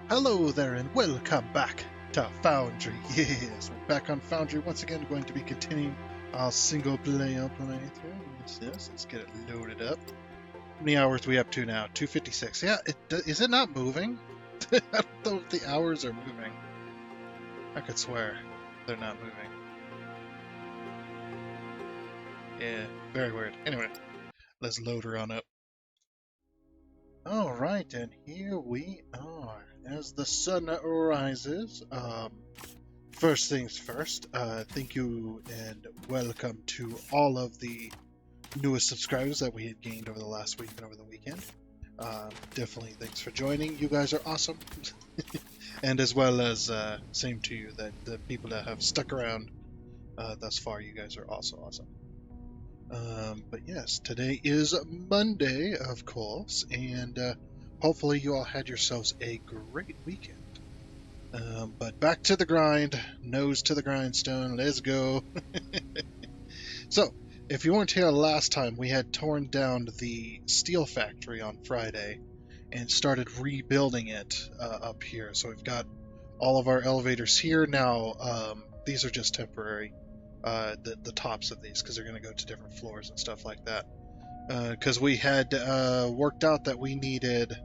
Hello there and welcome back to Foundry. Yes, we're back on Foundry once again. Going to be continuing our single player playthrough. Yes, let's get it loaded up. How many hours we up to now? 256. Yeah, is it not moving? I don't know if the hours are moving. I could swear they're not moving. Yeah, very weird. Anyway, let's load her on up. Alright, and here we are. As the sun rises, first things first, thank you and welcome to all of the newest subscribers that we had gained over the last week and over the weekend. Definitely thanks for joining. You guys are awesome. And as well as same to you, that the people that have stuck around thus far, you guys are also awesome. But yes, today is Monday, of course, and hopefully you all had yourselves a great weekend. But back to the grind, nose to the grindstone, let's go. So, if you weren't here last time, we had torn down the steel factory on Friday and started rebuilding it up here. So we've got all of our elevators here now. These are just temporary, the tops of these, because they're going to go to different floors and stuff like that. Because we had worked out that we needed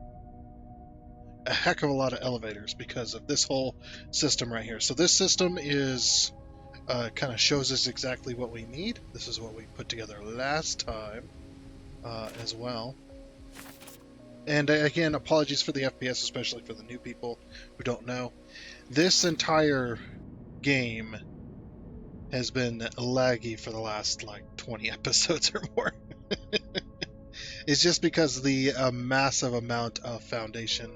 a heck of a lot of elevators because of this whole system right here. So this system is kind of shows us exactly what we need. This is what we put together last time as well. And again, apologies for the FPS, especially for the new people who don't know. This entire game has been laggy for the last like 20 episodes or more. It's just because the massive amount of foundation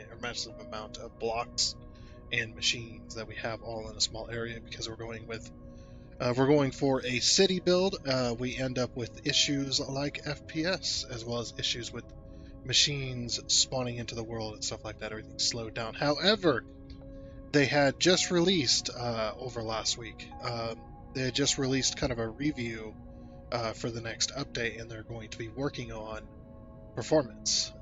or massive amount of blocks and machines that we have all in a small area, because we're going for a city build. We end up with issues like FPS, as well as issues with machines spawning into the world and stuff like that. Everything's slowed down. However, they had just released over last week. They had just released kind of a review for the next update, and they're going to be working on performance,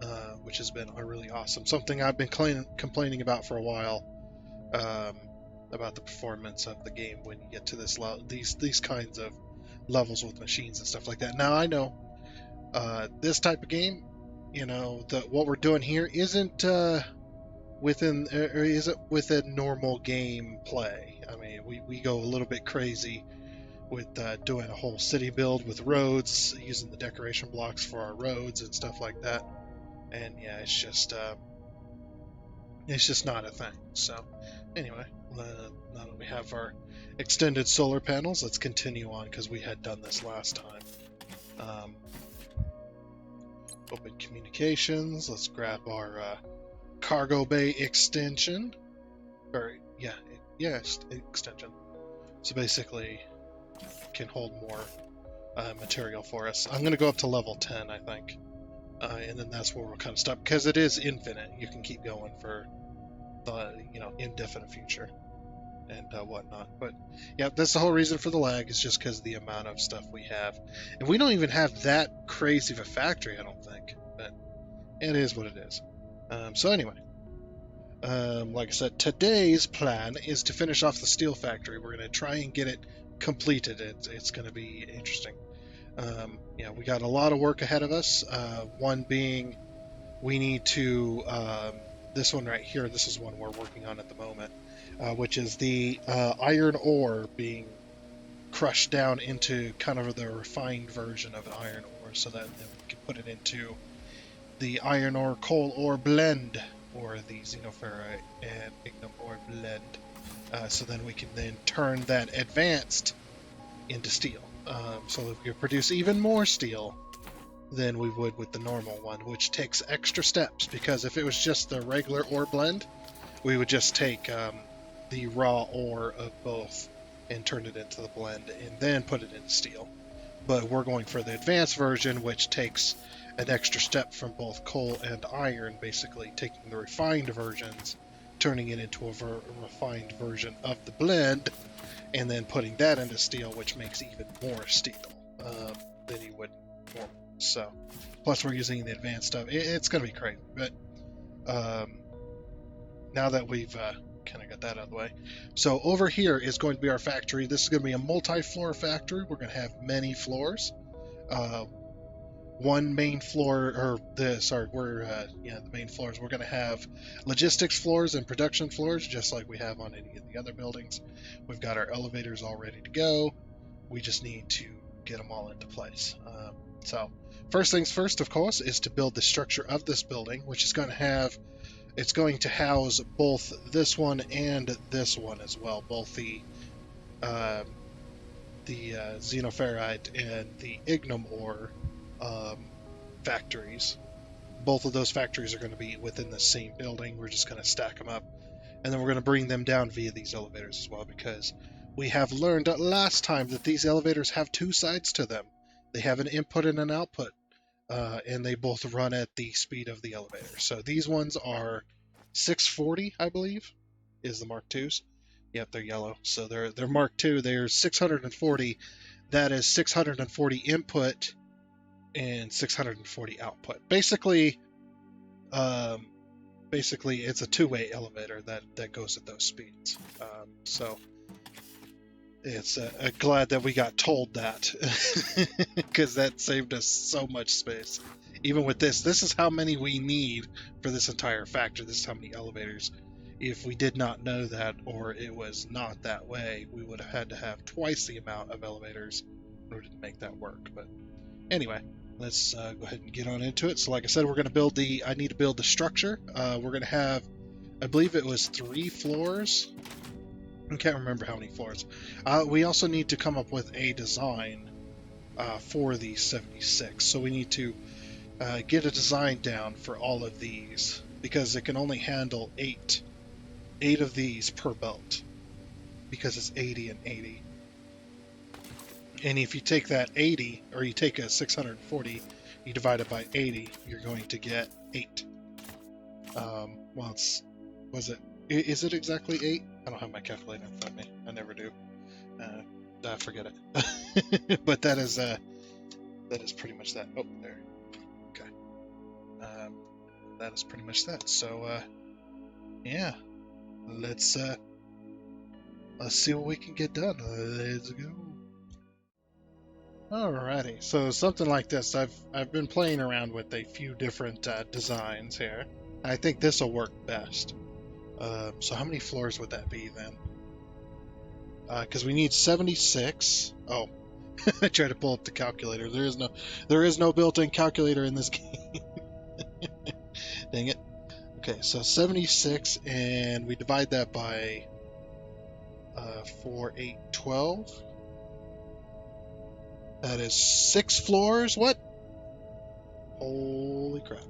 which has been really awesome. Something I've been complaining about for a while, about the performance of the game when you get to these kinds of levels with machines and stuff like that. Now I know this type of game, what we're doing here isn't within normal game play. I mean, we go a little bit crazy with doing a whole city build with roads, using the decoration blocks for our roads and stuff like that. And yeah, it's just not a thing. So anyway, now that we have our extended solar panels, let's continue on, because we had done this last time. Open communications. Let's grab our cargo bay extension. Extension. So basically, can hold more material for us. I'm going to go up to level 10, I think. And then that's where we'll kind of stop, because it is infinite. You can keep going for the indefinite future and whatnot. But yeah, that's the whole reason for the lag, is just because of the amount of stuff we have. And we don't even have that crazy of a factory, I don't think. But it is what it is. So anyway, like I said, today's plan is to finish off the steel factory. We're going to try and get it completed. It's going to be interesting. We got a lot of work ahead of us. One being, we need to this one right here. This is one we're working on at the moment, which is the iron ore being crushed down into kind of the refined version of iron ore, so that then we can put it into the iron ore coal ore blend, or the xenoferrite and ignium ore blend. So then we can then turn that advanced into steel, so that we can produce even more steel than we would with the normal one, which takes extra steps, because if it was just the regular ore blend, we would just take the raw ore of both and turn it into the blend and then put it into steel. But we're going for the advanced version, which takes an extra step from both coal and iron, basically taking the refined versions, turning it into a refined version of the blend, and then putting that into steel, which makes even more steel than you would normally. So, plus we're using the advanced stuff. It's going to be crazy. But now that we've kind of got that out of the way. So over here is going to be our factory. This is going to be a multi-floor factory. We're going to have many floors. Uh, one main floor, or the sorry, we're the main floors. We're going to have logistics floors and production floors, just like we have on any of the other buildings. We've got our elevators all ready to go. We just need to get them all into place. So first things first, of course, is to build the structure of this building, which is going to have it's going to house both this one and this one as well, both the xenoferrite and the ignum ore factories. Both of those factories are going to be within the same building. We're just going to stack them up, and then we're going to bring them down via these elevators as well, because we have learned last time that these elevators have two sides to them. They have an input and an output, and they both run at the speed of the elevator. So these ones are 640, I believe, is the Mark IIs. Yep, they're yellow. So they're Mark II. They're 640. That is 640 input and 640 output. Um, basically, it's a two-way elevator that goes at those speeds. So it's glad that we got told that, because that saved us so much space. Even with this is how many we need for this entire factory. This is how many elevators. If we did not know that, or it was not that way, we would have had to have twice the amount of elevators in order to make that work. But anyway, let's go ahead and get on into it. So like I said, we're going to build I need to build the structure. We're going to have, I believe it was 3 floors. I can't remember how many floors. We also need to come up with a design for the 76. So we need to get a design down for all of these, because it can only handle 8 of these per belt, because it's 80 and 80. And if you take that 80, or you take a 640, you divide it by 80, you're going to get 8. Well, is it exactly 8? I don't have my calculator in front of me. I never do. Forget it. But that is pretty much that. Oh, there. Okay. That is pretty much that. So, yeah. Let's see what we can get done. Let's go. Alrighty. So something like this. I've been playing around with a few different designs here. I think this will work best. So how many floors would that be then? Because we need 76. Oh, I tried to pull up the calculator. There is no built-in calculator in this game. Dang it. Okay, so 76, and we divide that by 4, 8, 12. That is 6 floors. What? Holy crap.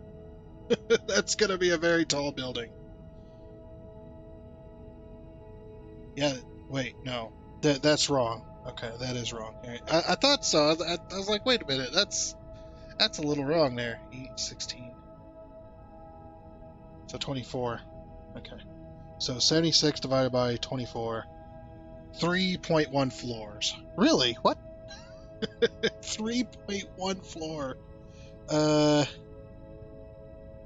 That's going to be a very tall building. Yeah, wait, no. That's wrong. Okay, that is wrong. I thought so. I was like, wait a minute. That's a little wrong there. 8, 16. So 24. Okay. So 76 divided by 24. 3.1 floors. Really? What? 3.1 floor.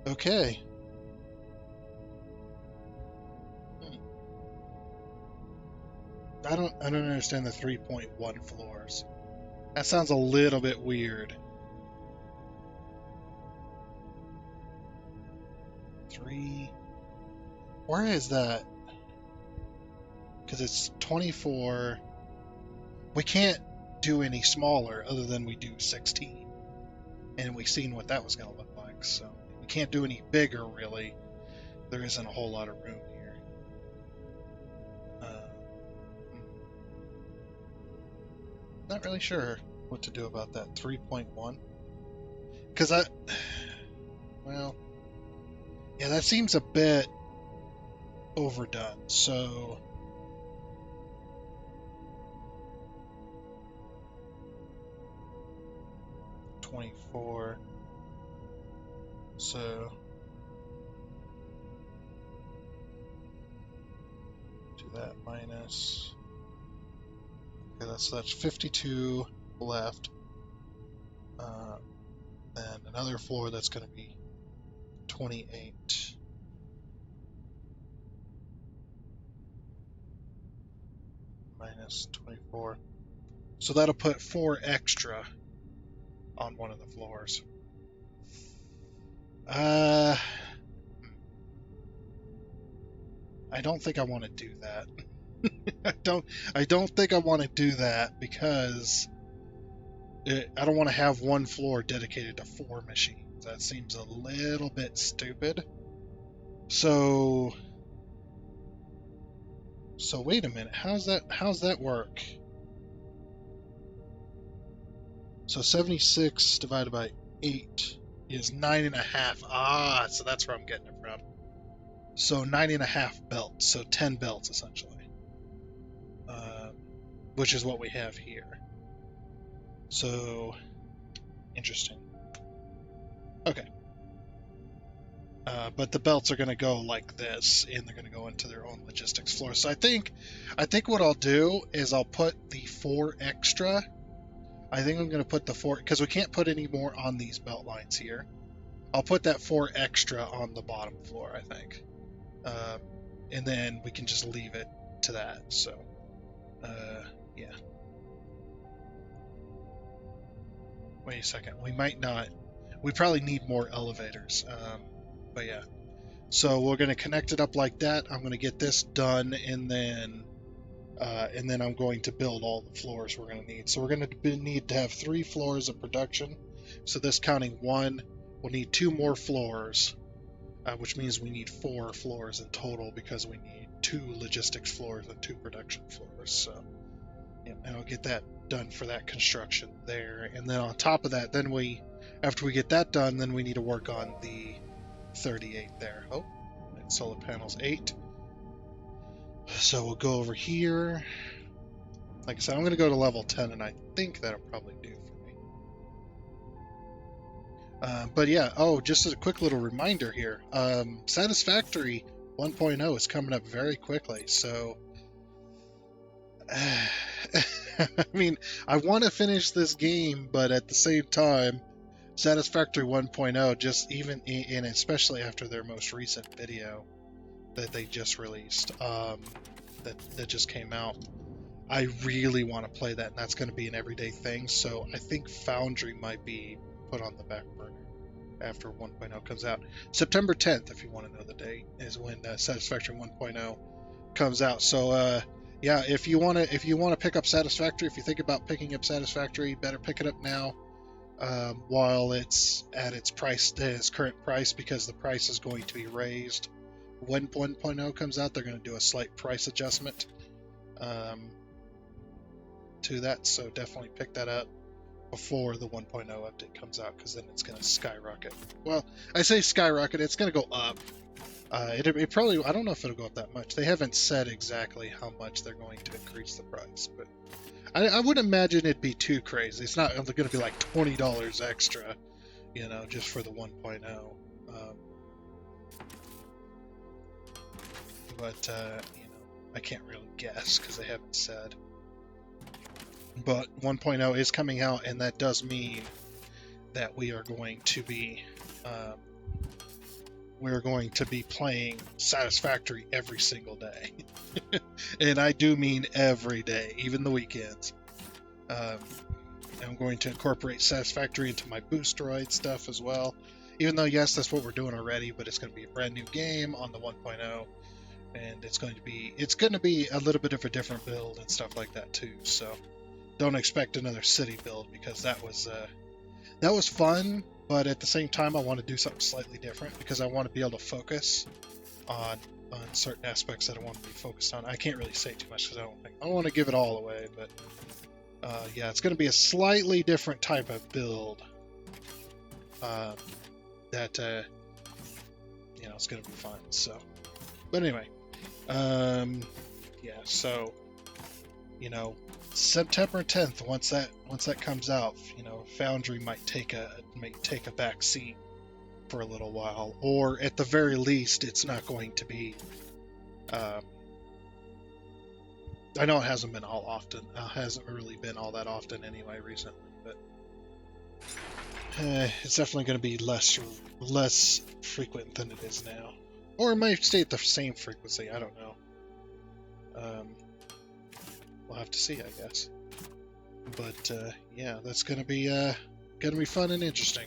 Okay. I don't understand the 3.1 floors. That sounds a little bit weird. 3. Where is that? Because it's 24. We can't do any smaller other than we do 16. And we've seen what that was going to look like. So we can't do any bigger, really. There isn't a whole lot of room here. Not really sure what to do about that 3.1. Because well, yeah, that seems a bit overdone. So 24. So do that minus. Okay, that's 52 left. And another floor that's going to be 28. minus 24. So that'll put 4 extra on one of the floors. I don't think I want to do that. I don't think I want to do that because I don't want to have one floor dedicated to 4 machines. That seems a little bit stupid. So wait a minute. How's that work? So 76 divided by 8 is 9.5. Ah, so that's where I'm getting it from. So 9.5 belts. So 10 belts essentially, which is what we have here. So interesting. Okay. But the belts are going to go like this, and they're going to go into their own logistics floor. So I think what I'll do is I'll put the 4 extra. I think I'm going to put the 4 because we can't put any more on these belt lines here. I'll put that 4 extra on the bottom floor, I think, and then we can just leave it to that. So, yeah. Wait a second. We might not. We probably need more elevators. But yeah. So we're going to connect it up like that. I'm going to get this done, and then I'm going to build all the floors we're going to need. So we're going to need to have 3 floors of production. So this counting 1, we'll need 2 more floors, which means we need 4 floors in total because we need 2 logistics floors and 2 production floors. So yeah, and I'll get that done for that construction there. And then on top of that, after we get that done, then we need to work on the 38 there. Oh, and solar panels 8. So we'll go over here. Like I said, I'm going to go to level 10, and I think that'll probably do for me. But yeah, just as a quick little reminder here, Satisfactory 1.0 is coming up very quickly. So, I mean, I want to finish this game, but at the same time, Satisfactory 1.0, just even and especially after their most recent video that they just released, that just came out, I really want to play that, and that's going to be an everyday thing. So I think Foundry might be put on the back burner after 1.0 comes out. September 10th, if you want to know the date, is when Satisfactory 1.0 comes out. So yeah, if you want to pick up Satisfactory, if you think about picking up Satisfactory, better pick it up now. While it's at its current price, because the price is going to be raised when 1.0 comes out. They're going to do a slight price adjustment to that, so definitely pick that up before the 1.0 update comes out, because then it's going to skyrocket. Well, I say skyrocket, it's going to go up. It probably, I don't know if it'll go up that much. They haven't said exactly how much they're going to increase the price, but I wouldn't imagine it'd be too crazy. It's not going to be like $20 extra, just for the 1.0. But I can't really guess because they haven't said. But 1.0 is coming out, and that does mean that we are going to be playing Satisfactory every single day. And I do mean every day, even the weekends. I'm going to incorporate Satisfactory into my Boostroid stuff as well. Even though, yes, that's what we're doing already, but it's going to be a brand new game on the 1.0, and it's going to be a little bit of a different build and stuff like that too. So don't expect another city build, because that was fun, but at the same time I want to do something slightly different, because I want to be able to focus on certain aspects that I want to be focused on. I can't really say too much because I don't want to give it all away, but yeah, it's going to be a slightly different type of build that it's going to be fun. So, but anyway, yeah, so September 10th, once that comes out, Foundry might take a back seat for a little while, or at the very least, it's not going to be. I know it hasn't been hasn't really been all that often anyway recently, but it's definitely going to be less frequent than it is now, or it might stay at the same frequency. I don't know. we'll have to see, I guess. But yeah, that's gonna be fun and interesting.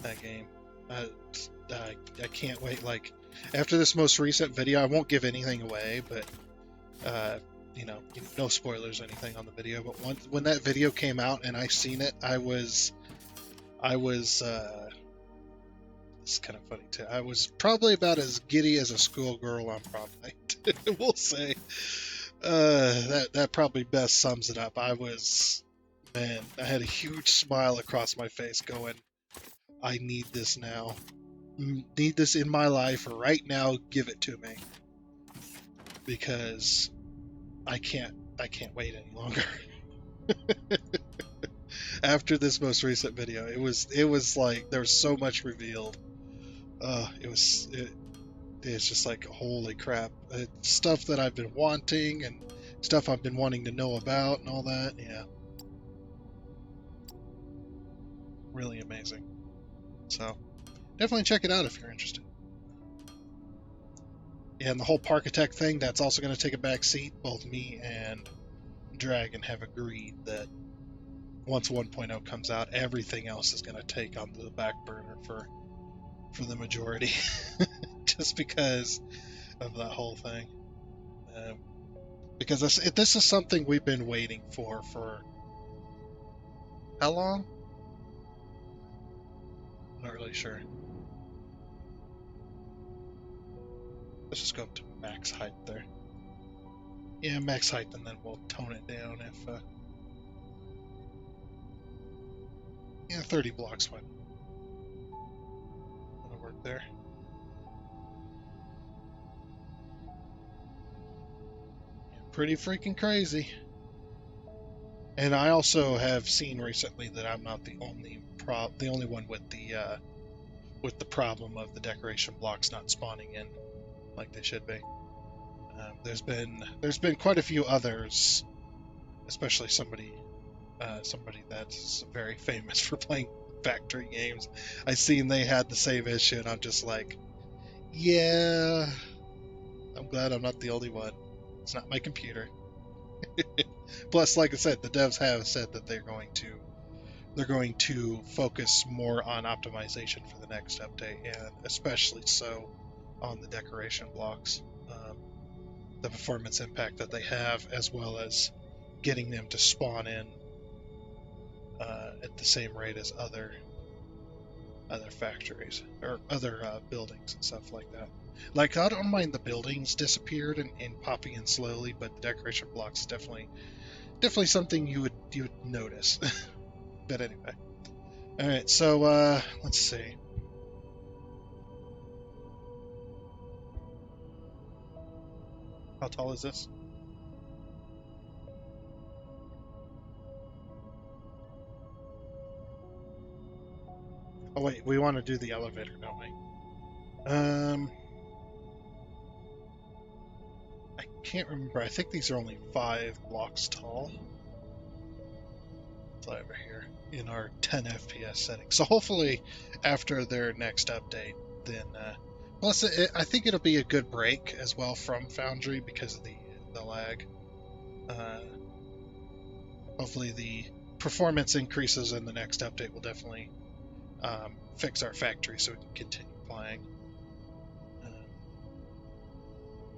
That game. I can't wait. Like after this most recent video, I won't give anything away, but you know, no spoilers or anything on the video. But when that video came out and I seen it, I was it's kind of funny too. I was probably about as giddy as a schoolgirl on prom night. We'll say that probably best sums it up. Man, I had a huge smile across my face, going, "I need this now. Need this in my life right now. Give it to me, because I can't wait any longer." After this most recent video, it was like there was so much revealed. It's just like, holy crap. Stuff that I've been wanting and stuff I've been wanting to know about and all that. Yeah. Really amazing. So definitely check it out if you're interested. Yeah, and the whole Parkitect thing, that's also going to take a back seat. Both me and Dragon have agreed that once 1.0 comes out, everything else is going to take on the back burner for the majority. Just because of that whole thing. Because this is something we've been waiting for how long? I'm not really sure. Let's just go up to max height there. Yeah, max height, and then we'll tone it down if... yeah, 30 blocks might work there. Yeah, pretty freaking crazy. And I also have seen recently that I'm not the only one with the problem of the decoration blocks not spawning in like they should be. There's been quite a few others, especially somebody that's very famous for playing factory games. I seen they had the same issue, and I'm just like, yeah, I'm glad I'm not the only one. It's not my computer. Plus, like I said, the devs have said that they're going to focus more on optimization for the next update, and especially so on the decoration blocks, the performance impact that they have, as well as getting them to spawn in at the same rate as other factories or other buildings and stuff like that. Like, I don't mind the buildings disappeared and popping in slowly, but the decoration blocks is definitely something you would notice. But anyway, all right. So let's see. How tall is this? Oh wait, we want to do the elevator, don't we? I can't remember. I think these are only 5 blocks tall. It's over here in our 10 FPS setting. So hopefully, after their next update, then plus I think it'll be a good break as well from Foundry because of the lag. Hopefully, the performance increases in the next update will definitely fix our factory so we can continue playing.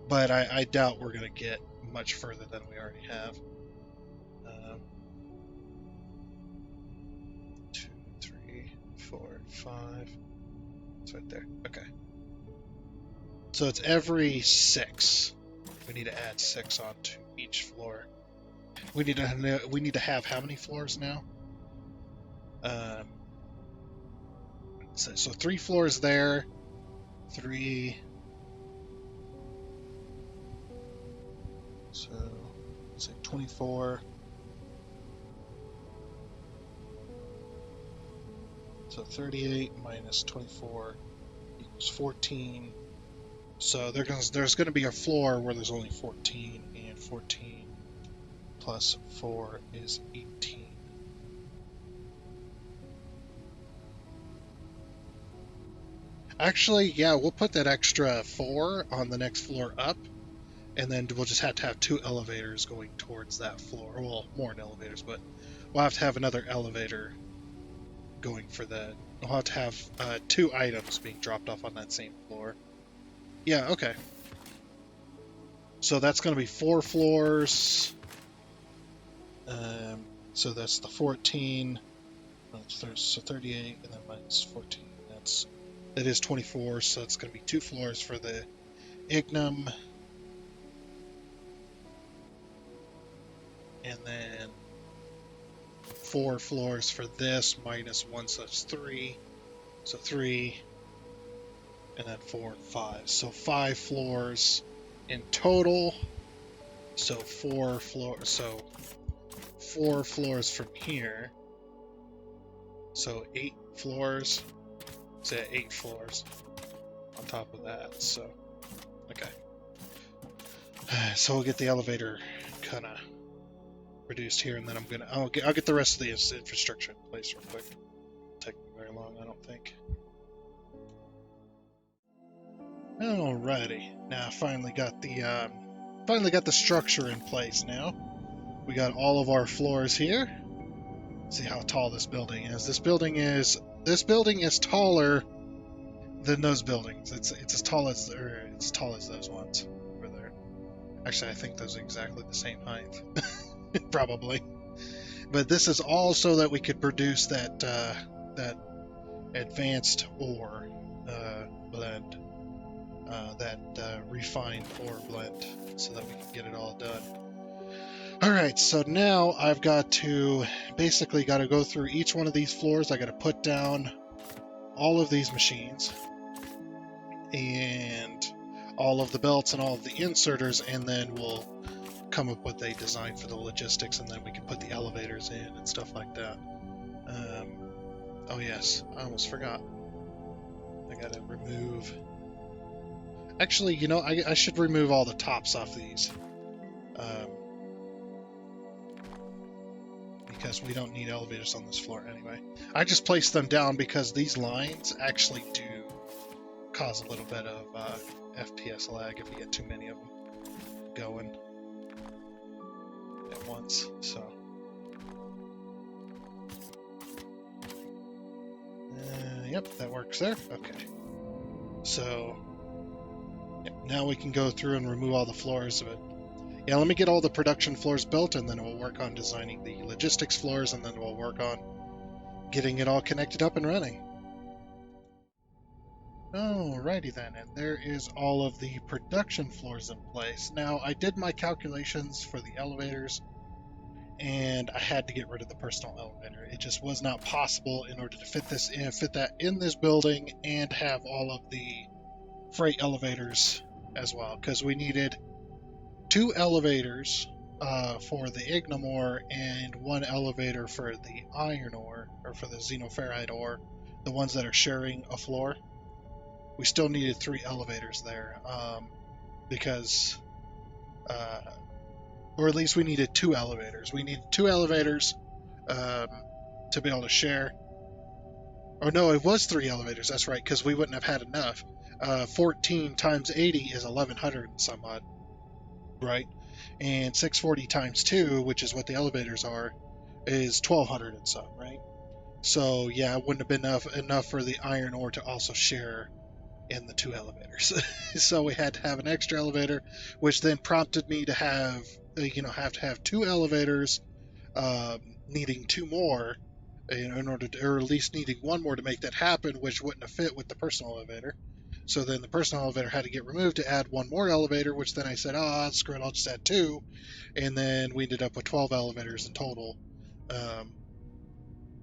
But I doubt we're going to get much further than we already have. 2, 3, 4, 5. It's right there. Okay. So it's every 6. We need to add 6 onto each floor. We need to have how many floors now? So 3 floors there. 3. So let's say 24. So 38 minus 24 equals 14. So there's going to be a floor where there's only 14, and 14 plus 4 is 18. Actually, yeah, we'll put that extra 4 on the next floor up, and then we'll just have to have 2 elevators going towards that floor. Well, more than elevators, but we'll have to have another elevator going for that. We'll have to have 2 items being dropped off on that same floor. Yeah, okay. So that's going to be 4 floors. So that's the 14. So 38, and then minus 14. That is 24. So it's going to be 2 floors for the ignum, and then 4 floors for this minus 1, so that's 3. So 3, and then 4 and 5. So 5 floors in total. So 4 floors. So 4 floors from here. So 8 floors. So 8 floors on top of that. So okay. So we'll get the elevator kind of reduced here, and then I'll get the rest of the infrastructure in place real quick. It'll take me very long, I don't think. Alrighty, now I finally got the structure in place. Now we got all of our floors here. Let's see how tall this building is. This building is taller than those buildings. It's as tall as those ones over there. Actually, I think those are exactly the same height. Probably. But this is all so that we could produce that advanced ore blend, that refined ore blend, so that we can get it all done. Alright, so now I've got to go through each one of these floors. I got to put down all of these machines and all of the belts and all of the inserters, and then we'll come up with a design for the logistics, and then we can put the elevators in and stuff like that. Oh yes, I almost forgot. I gotta remove... Actually, you know, I should remove all the tops off these. Because we don't need elevators on this floor anyway. I just placed them down because these lines actually do cause a little bit of FPS lag if you get too many of them going at once. So yep, that works there. Okay, so yep, now we can go through and remove all the floors of it. Yeah, let me get all the production floors built, and then we'll work on designing the logistics floors, and then we'll work on getting it all connected up and running. Alrighty then, and there is all of the production floors in place. Now, I did my calculations for the elevators, and I had to get rid of the personal elevator. It just was not possible in order to fit that in this building and have all of the freight elevators as well, because we needed 2 elevators for the ignum ore and 1 elevator for the iron ore, or for the xenoferrite ore, the ones that are sharing a floor. We still needed 3 elevators there, because, or at least we needed 2 elevators. We needed 2 elevators to be able to share. Or no, it was 3 elevators, that's right, because we wouldn't have had enough. 14 times 80 is 1100 and some odd, right? And 640 times 2, which is what the elevators are, is 1200 and some, right? So yeah, it wouldn't have been enough for the iron ore to also share in the 2 elevators. So we had to have an extra elevator, which then prompted me to have to have 2 elevators, needing 2 more in order to, or at least needing 1 more to make that happen, which wouldn't have fit with the personal elevator. So then the personal elevator had to get removed to add 1 more elevator, which then I said, oh, screw it, I'll just add 2. And then we ended up with 12 elevators in total,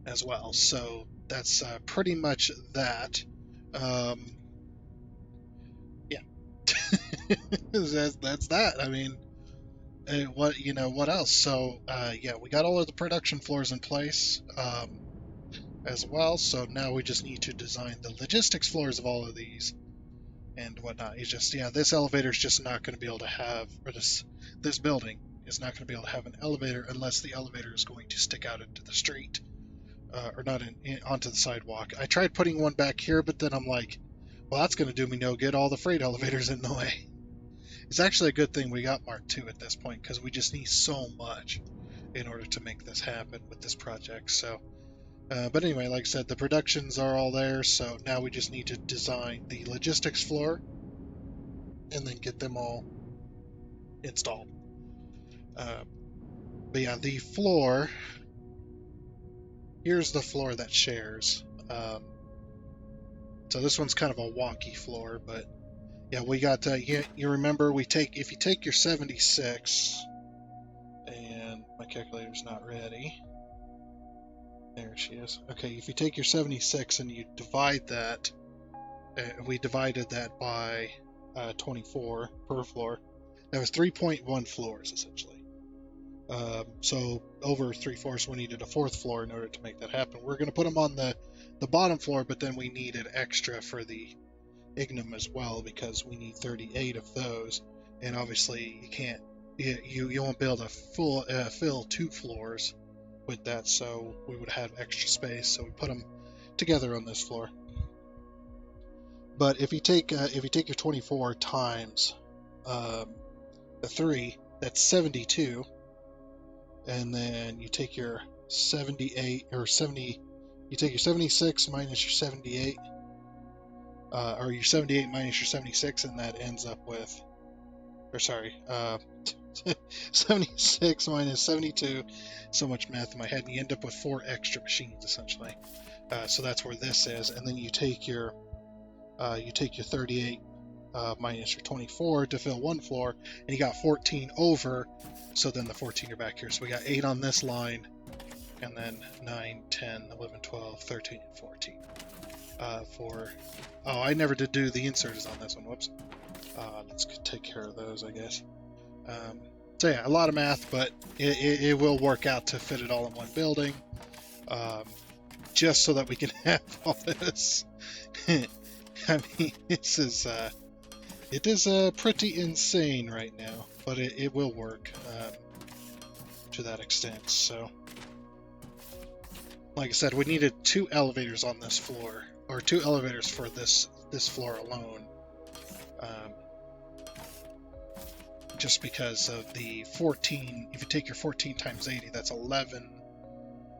as well. So that's pretty much that. Yeah. that's that. I mean, what else? So yeah, we got all of the production floors in place as well. So now we just need to design the logistics floors of all of these and whatnot. It's just, yeah, this elevator is just not going to be able to have, or this building is not going to be able to have an elevator unless the elevator is going to stick out into the street, or not onto the sidewalk. I tried putting one back here, but then I'm like, well, that's going to do me no good. All the freight elevators in the way. It's actually a good thing we got Mark II at this point, because we just need so much in order to make this happen with this project. So, but anyway, like I said, the productions are all there, so now we just need to design the logistics floor and then get them all installed. But yeah, the floor, here's the floor that shares. So this one's kind of a wonky floor, but yeah, we got, you remember, if you take your 76, and my calculator's not ready. There she is. Okay, if you take your 76 and you divide that, we divided that by 24 per floor. That was 3.1 floors, essentially. So over 3/4, we needed a 4th floor in order to make that happen. We're going to put them on the bottom floor, but then we needed extra for the ignum as well, because we need 38 of those, and obviously you can't, you won't be able to fill 2 floors with that, so we would have extra space, so we put them together on this floor. But if you take your 24 times the 3, that's 72, and then you take your 78 or 70, you take your 76 minus your 78, or your 78 minus your 76, and that ends up with, or sorry, 76 minus 72, so much math in my head, and you end up with 4 extra machines, essentially. So that's where this is, and then you take your 38 minus your 24 to fill 1 floor, and you got 14 over, so then the 14 are back here. So we got 8 on this line, and then 9, 10, 11, 12, 13, and 14. Oh, I never did do the inserts on this one, whoops. Let's take care of those, I guess. So yeah, a lot of math, but it will work out to fit it all in one building, just so that we can have all this. I mean, it is pretty insane right now, but it will work to that extent. So, like I said, we needed 2 elevators on this floor, or 2 elevators for this floor alone. Just because of the 14, if you take your 14 times 80, that's 11.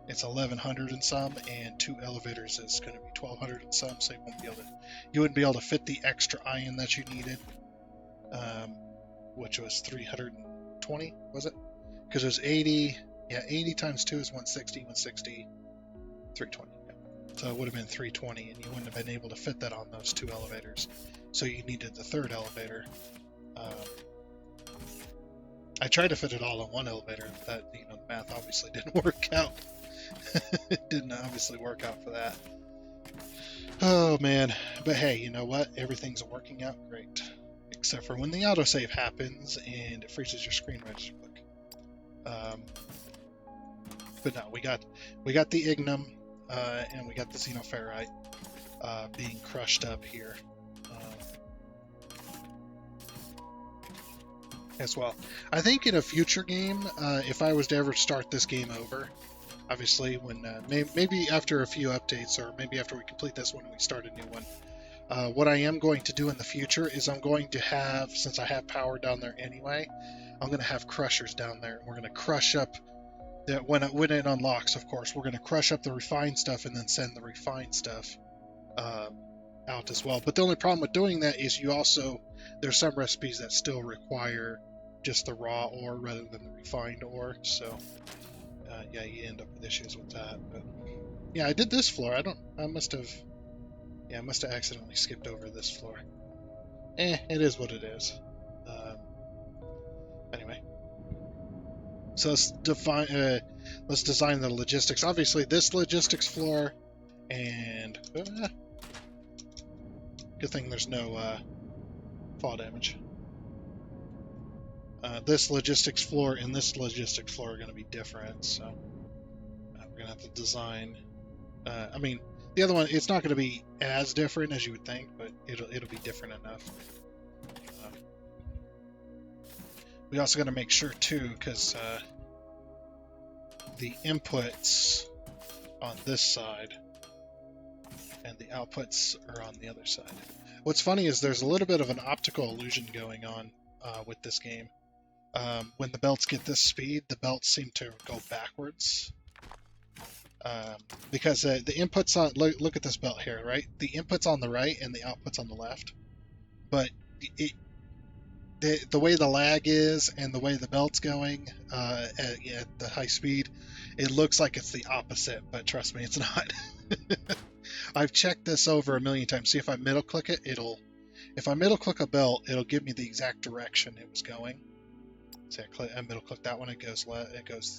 It's 1100 and some, and 2 elevators is going to be 1200 and some. So you wouldn't be able to fit the extra iron that you needed, which was 320, was it? Because it was 80. Yeah, 80 times 2 is 160. 160, 320. Yeah. So it would have been 320, and you wouldn't have been able to fit that on those 2 elevators. So you needed the 3rd elevator. I tried to fit it all on 1 elevator, but the math obviously didn't work out. It didn't obviously work out for that. Oh man, but hey, you know what? Everything's working out great, except for when the autosave happens and it freezes your screen register book. But no, we got the ignum, and we got the xenoferrite being crushed up here. As well. I think in a future game, if I was to ever start this game over, obviously when maybe after a few updates, or maybe after we complete this one and we start a new one, what I am going to do in the future is I'm going to have, since I have power down there anyway, I'm going to have crushers down there, and we're going to crush up that when it unlocks, of course, we're going to crush up the refined stuff and then send the refined stuff out as well. But the only problem with doing that is there's some recipes that still require just the raw ore rather than the refined ore, so yeah, you end up with issues with that. But yeah, I did this floor. I must have accidentally skipped over this floor. It is what it is. Anyway, so let's design the logistics. Obviously this logistics floor, and good thing there's no fall damage. This logistics floor and this logistics floor are going to be different, so we're going to have to design. I mean, the other one, it's not going to be as different as you would think, but it'll be different enough. We also got to make sure too, because the inputs on this side and the outputs are on the other side. What's funny is there's a little bit of an optical illusion going on with this game. When the belts get this speed, the belts seem to go backwards. Because the inputs on, look at this belt here, right? The input's on the right and the output's on the left. But the way the lag is and the way the belt's going at the high speed, it looks like it's the opposite, but trust me, it's not. I've checked this over a million times. See, if I middle click it, if I middle click a belt, it'll give me the exact direction it was going. See, I middle click that one, it goes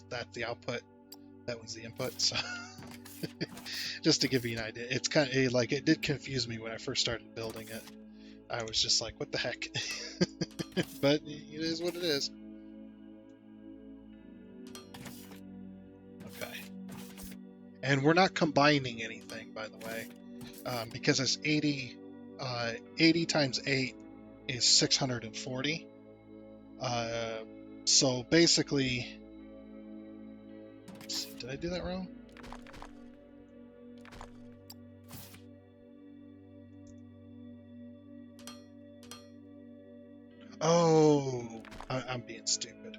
that's the output, that one's the input. So just to give you an idea, it's kind of like, it did confuse me when I first started building it. I was just like, what the heck? But it is what it is. Okay. And we're not combining anything, by the way, because it's 80 times 8 is 640. So basically, did I do that wrong? Oh, I'm being stupid.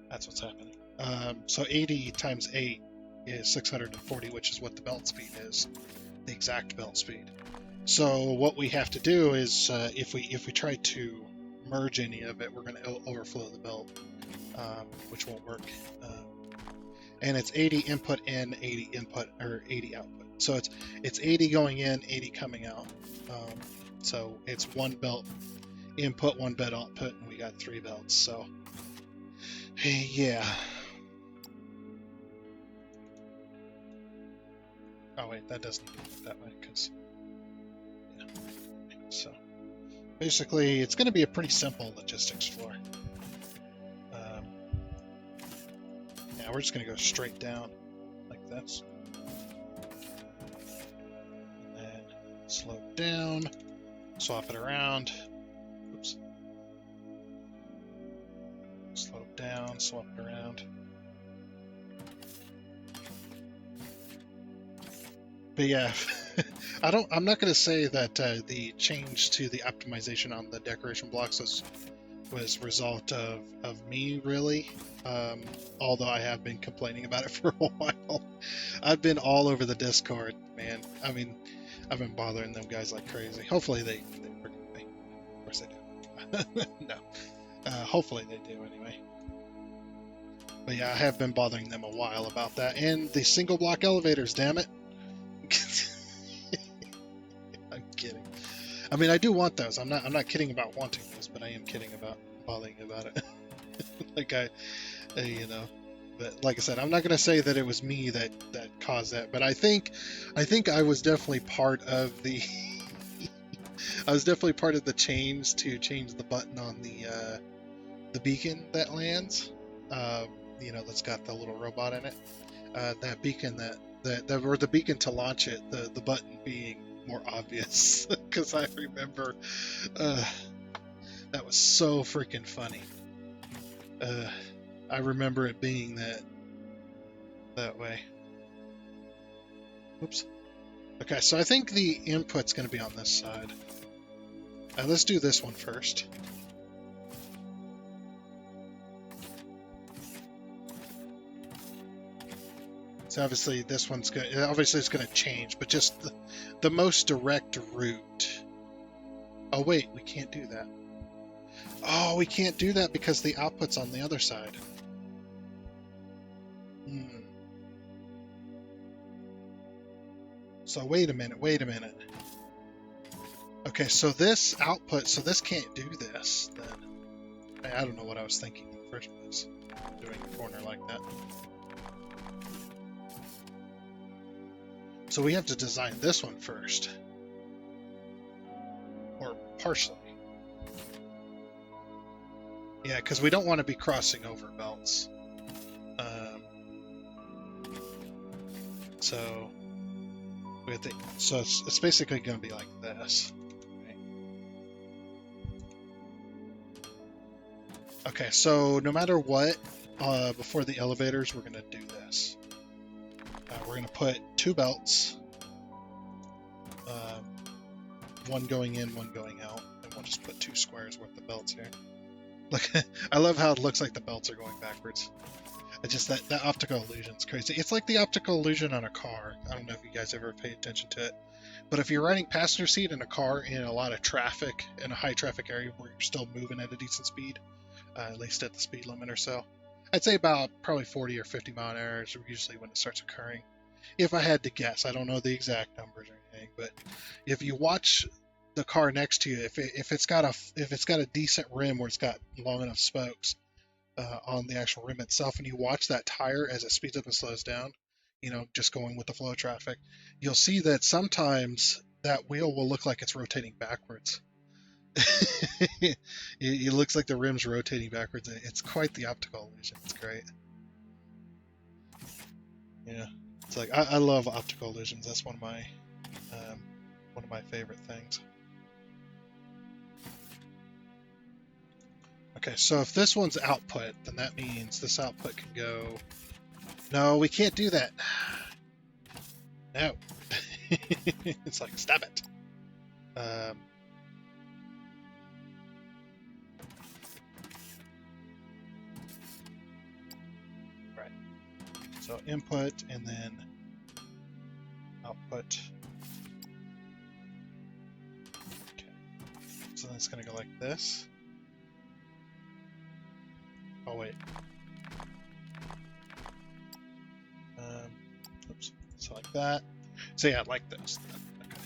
That's what's happening. So 80 times 8 is 640, which is what the belt speed is, the exact belt speed. So what we have to do is, if we try to merge any of it, we're going to overflow the belt, which won't work. And it's 80 input in, 80 input, or 80 output. So it's 80 going in, 80 coming out. So it's one belt input, one belt output, and we got 3 belts. So yeah. Oh wait, that doesn't work that way, because yeah. So basically, it's going to be a pretty simple logistics floor. Yeah, we're just going to go straight down like this, and then slope down, swap it around. Oops. Slope down, swap it around. But yeah, I'm not going to say that the change to the optimization on the decoration blocks was a result of me, really. Although I have been complaining about it for a while. I've been all over the Discord, man. I mean, I've been bothering them guys like crazy. Hopefully they forgive me. Of course they do. No. Hopefully they do, anyway. But yeah, I have been bothering them a while about that. And the single block elevators, damn it. I'm kidding. I mean, I do want those. I'm not kidding about wanting those, but I am kidding about bothering about it. Like you know. But like I said, I'm not going to say that it was me that caused that. But I think I was definitely part of the. I was definitely part of the change to change the button on the beacon that lands. You know, that's got the little robot in it. That beacon or the beacon to launch it, the button being more obvious, because I remember that was so freaking funny. I remember it being that way. Oops. Okay, so I think the input's going to be on this side. Let's do this one first. So obviously this one's good. Obviously it's going to change, but just the most direct route. Oh wait, we can't do that. Oh, we can't do that because the output's on the other side. So wait a minute. Okay, so this output, so this can't do this then. I don't know what I was thinking in the first place, doing a corner like that. So we have to design this one first. Or partially. Yeah, because we don't want to be crossing over belts. So we have to, so it's basically going to be like this. Okay, so no matter what, before the elevators, we're going to do this. We're going to put 2 belts, one going in, one going out, and we'll just put 2 squares worth of belts here. Look, I love how it looks like the belts are going backwards. It's just that optical illusion's crazy. It's like the optical illusion on a car. I don't know if you guys ever pay attention to it. But if you're riding passenger seat in a car in a lot of traffic, in a high traffic area where you're still moving at a decent speed, at least at the speed limit or so, I'd say about probably 40 or 50 mile an hour is usually when it starts occurring. If I had to guess, I don't know the exact numbers or anything, but if you watch the car next to you, if it's got a decent rim where it's got long enough spokes on the actual rim itself, and you watch that tire as it speeds up and slows down, just going with the flow of traffic, you'll see that sometimes that wheel will look like it's rotating backwards. It looks like the rim's rotating backwards. It's quite the optical illusion. It's great. Yeah, it's like I love optical illusions. That's one of my favorite things. Okay, so if this one's output, then that means this output can go. No, we can't do that. No. It's like, stop it. Right. So input and then output. Okay. So then it's going to go like this. Oh, wait. Oops. So like that. So yeah, like this. Okay.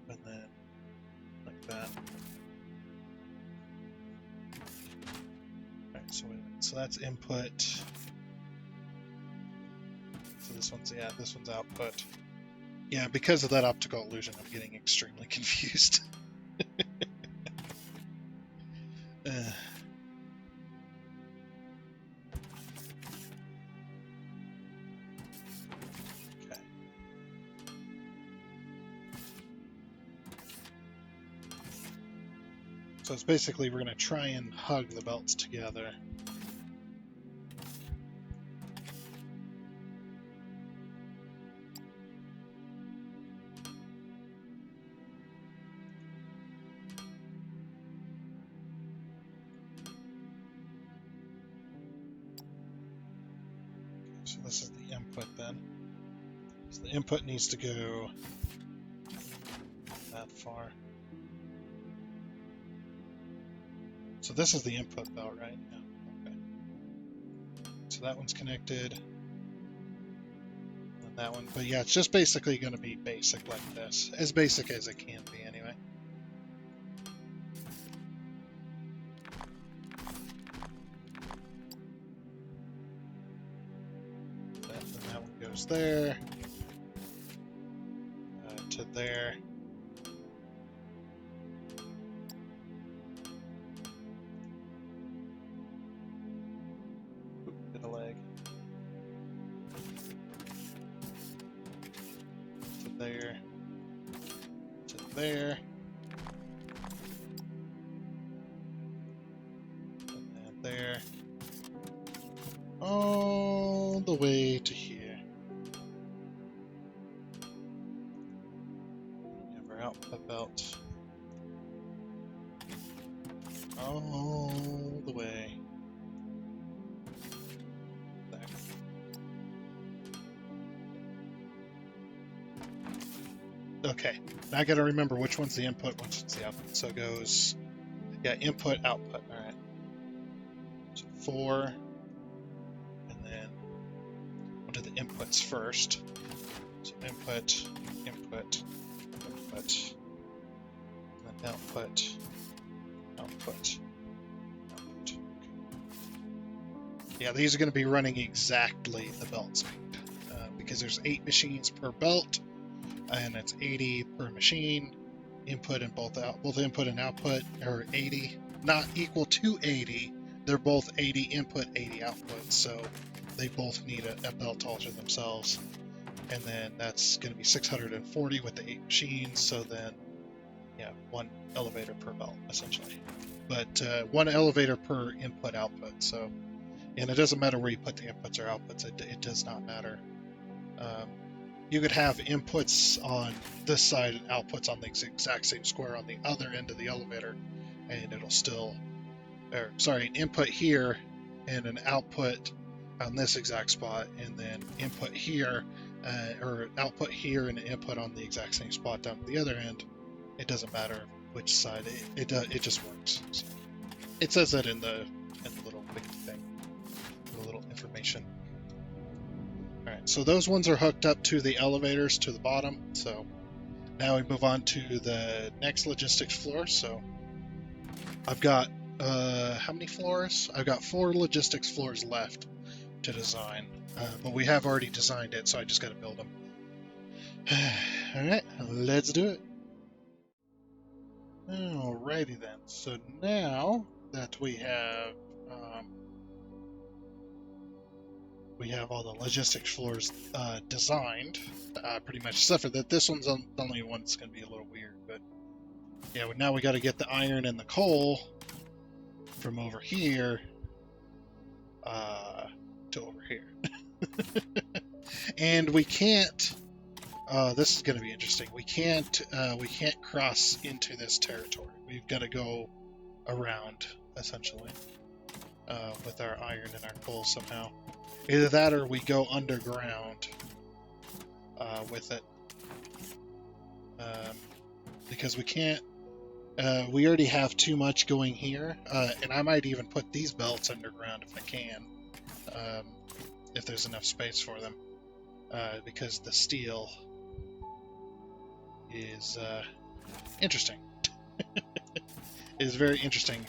And then like that. Alright, so wait a minute. So that's input. So this one's output. Yeah, because of that optical illusion, I'm getting extremely confused. So it's basically we're going to try and hug the belts together. So this is the input then. So the input needs to go that far. So this is the input belt, right? Yeah. Okay. So that one's connected. And that one, but yeah, it's just basically going to be basic like this. As basic as it can be anyway. That one goes there. To there. Hit a leg. To there. To there. And then there. All the way to here. We have our output belt. All the way. There. Okay, now I gotta remember which one's the input, which one's the output. So it goes, yeah, input, output, alright. So 4, and then we'll do the inputs first. So input, input, input, and then output, output, output. Yeah, these are going to be running exactly the belt speed because there's 8 machines per belt, and it's 80 per machine. Input and both input and output are 80, not equal to 80. They're both 80 input, 80 output, so they both need a belt to alter themselves. And then that's going to be 640 with the 8 machines, so then, yeah, 1 elevator per belt, essentially. But 1 elevator per input output, so, and it doesn't matter where you put the inputs or outputs, it does not matter. you could have inputs on this side and outputs on the exact same square on the other end of the elevator, and it'll still, or sorry, an input here and an output on this exact spot, and then input here, or output here and an input on the exact same spot down at the other end. It doesn't matter which side, it just works. So it says that in the little wiki thing, the little information. All right, so those ones are hooked up to the elevators to the bottom. So now we move on to the next logistics floor. So I've got, how many floors? I've got 4 logistics floors left to design, but we have already designed it, so I just got to build them. All right, let's do it. Alrighty then. So now that we have all the logistics floors designed, pretty much, except for that this one's the only one that's going to be a little weird. But yeah, now we got to get the iron and the coal from over here to over here. And we can't, this is going to be interesting, we can't cross into this territory. We've got to go around, essentially, with our iron and our coal somehow. Either that or we go underground with it, because we can't, we already have too much going here, and I might even put these belts underground if I can, if there's enough space for them, because the steel is interesting. Is very interesting.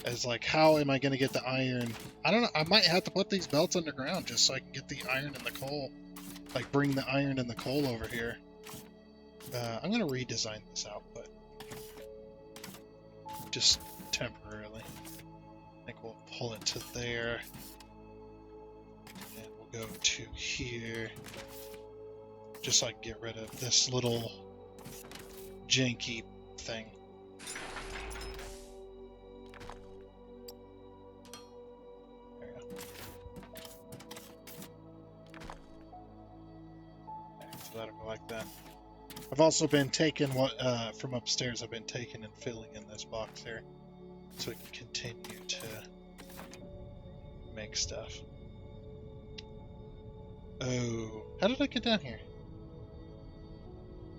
As like, how am I going to get the iron? I don't know. I might have to put these belts underground just so I can get the iron and the coal. Like, bring the iron and the coal over here. I'm going to redesign this output. Just temporarily. I think we'll pull it to there. And we'll go to here. Just so I can get rid of this little janky thing. There we go. Okay, so that'll go like that. I've also been taking what from upstairs. I've been taking and filling in this box here, so we can continue to make stuff. Oh, how did I get down here?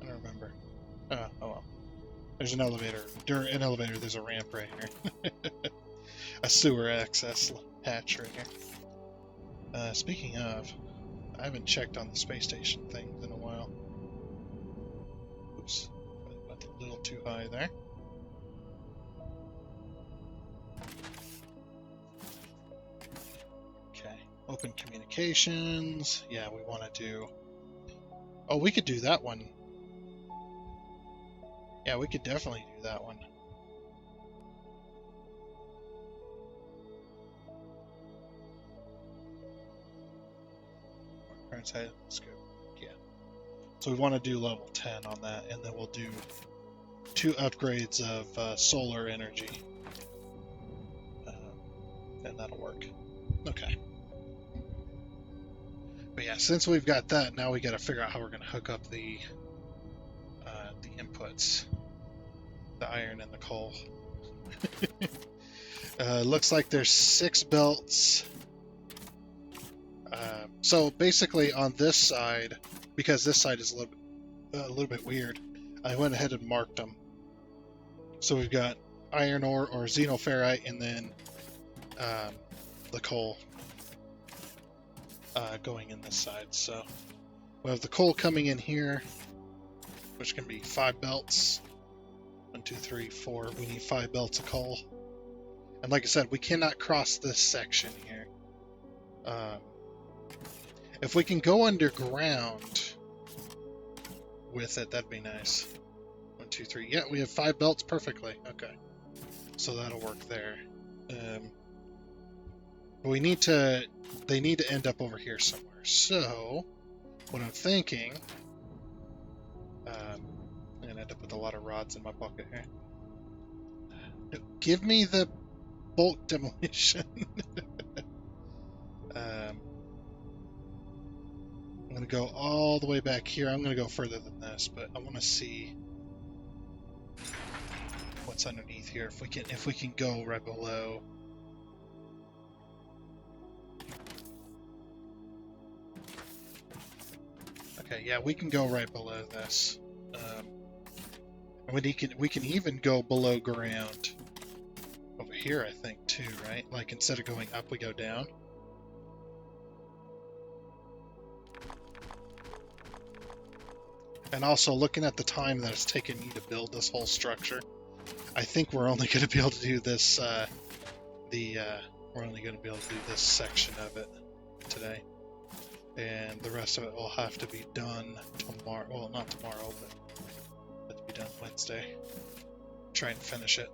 I don't remember. Oh well. There's an elevator. During an elevator, there's a ramp right here. A sewer access hatch right here. Speaking of, I haven't checked on the space station things in a while. Oops, went a little too high there. Okay, open communications. Yeah, we want to do... Oh, we could do that one. Yeah, we could definitely do that one. Let's go. Yeah. So we want to do level 10 on that, and then we'll do 2 upgrades of solar energy. And that'll work. Okay. But yeah, since we've got that, now we got to figure out how we're going to hook up the inputs, the iron and the coal. Looks like there's 6 belts. So basically on this side, because this side is a little bit weird, I went ahead and marked them. So we've got iron ore or xenoferrite, and then the coal going in this side. So we have the coal coming in here, which can be 5 belts. 1, 2, 3, 4. We need 5 belts of coal. And like I said, we cannot cross this section here. If we can go underground with it, that'd be nice. 1, 2, 3. Yeah, we have 5 belts perfectly. Okay. So that'll work there. But we need to... They need to end up over here somewhere. So, what I'm thinking... I'm going to end up with a lot of rods in my bucket here. Give me the bulk demolition. I'm going to go all the way back here. I'm going to go further than this, but I want to see what's underneath here. If we can go right below. Okay, yeah, we can go right below this. And we can even go below ground over here, I think, too, right? Like, instead of going up, we go down. And also, looking at the time that it's taken me to build this whole structure, I think we're only going to be able to do this, we're only going to be able to do this section of it today. And the rest of it will have to be done tomorrow. Well, not tomorrow, but it'll be done Wednesday. Try and finish it.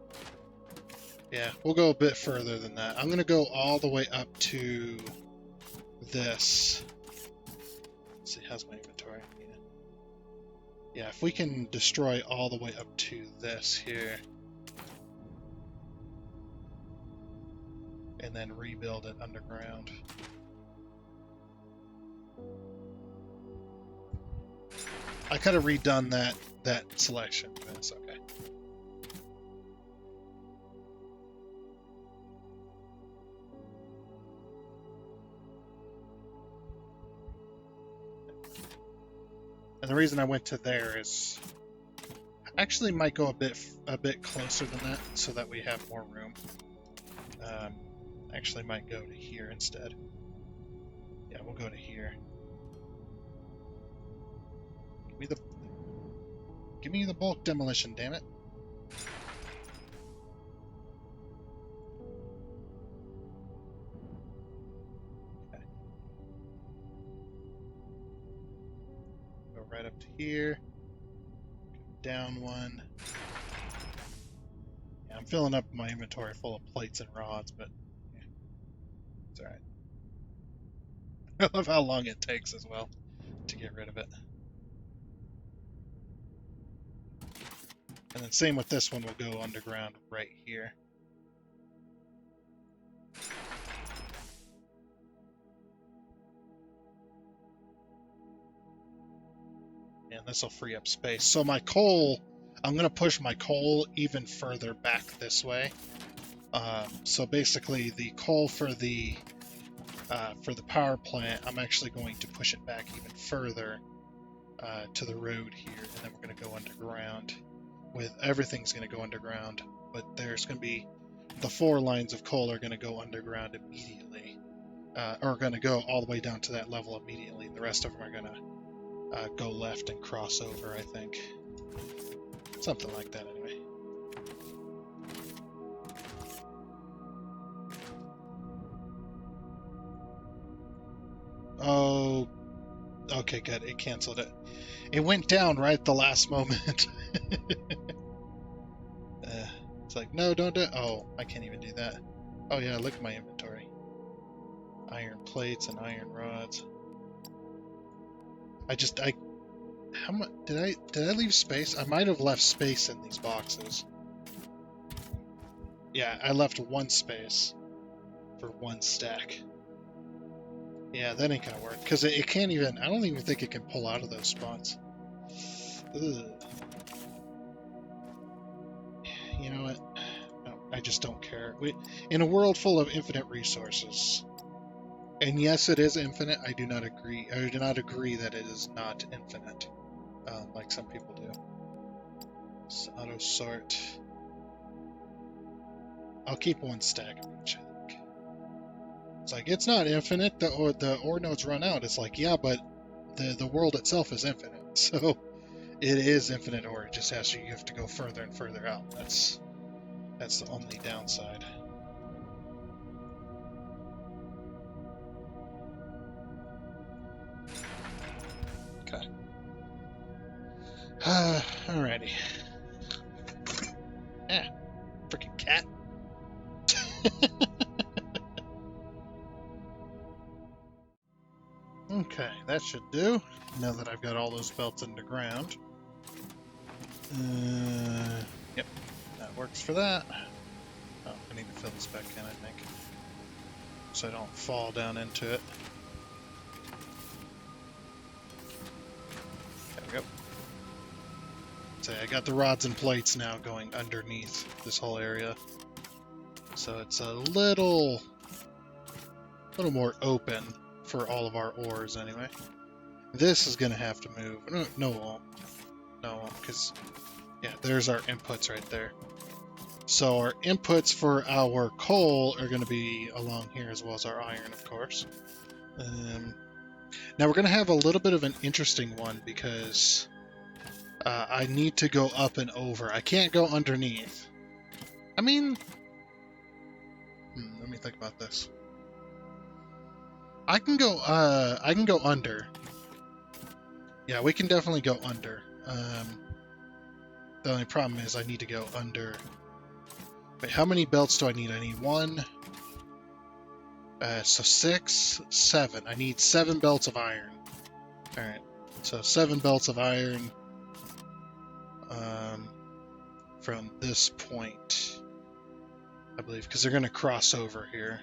Yeah, we'll go a bit further than that. I'm going to go all the way up to this. Let's see, how's my inventory? Yeah, if we can destroy all the way up to this here, and then rebuild it underground. I could have redone that selection, but it's okay. And the reason I went to there is I actually might go a bit closer than that so that we have more room. Actually might go to here instead. Yeah, we'll go to here. Give me the bulk demolition, damn it. Okay. Go right up to here. Go down one. Yeah, I'm filling up my inventory full of plates and rods, but yeah, it's alright. I love how long it takes as well to get rid of it. And then same with this one, we'll go underground right here. And this will free up space. So my coal, I'm going to push my coal even further back this way. So basically the coal for the power plant, I'm actually going to push it back even further to the road here, and then we're going to go underground. Everything's going to go underground, but there's going to be the 4 lines of coal are going to go underground immediately, or going to go all the way down to that level immediately. The rest of them are going to go left and cross over, I think. Something like that, anyway. Oh, okay, good. It canceled it. It went down right at the last moment. It's like, no, don't do it. Oh, I can't even do that. Oh yeah, look at my inventory. Iron plates and iron rods. How much did I leave space? I might have left space in these boxes. Yeah, I left 1 space for 1 stack. Yeah, that ain't gonna work because it can't even. I don't even think it can pull out of those spots. Ugh. You know what? No, I just don't care. In a world full of infinite resources, and yes, it is infinite. I do not agree. I do not agree that it is not infinite, like some people do. So auto sort. I'll keep 1 stack of each. I think. It's like it's not infinite. The ore nodes run out. It's like, yeah, but the world itself is infinite. So it is infinite ore. It just has you have to go further and further out. That's the only downside. Okay. Alrighty. Yeah, freaking cat. Okay, that should do. Now that I've got all those belts underground. Yep, that works for that. Oh, I need to fill this back in, I think, so I don't fall down into it. So I got the rods and plates now going underneath this whole area. So it's a little more open for all of our ores anyway. This is going to have to move. No, it won't. No, it won't, because, yeah, there's our inputs right there. So our inputs for our coal are going to be along here, as well as our iron, of course. Now we're going to have a little bit of an interesting one, because I need to go up and over. I can't go underneath. I mean, let me think about this. I can go under. Yeah, we can definitely go under. The only problem is I need to go under. Wait, how many belts do I need? I need 1. So 6, 7. I need 7 belts of iron. Alright, so 7 belts of iron from this point, I believe, because they're going to cross over here.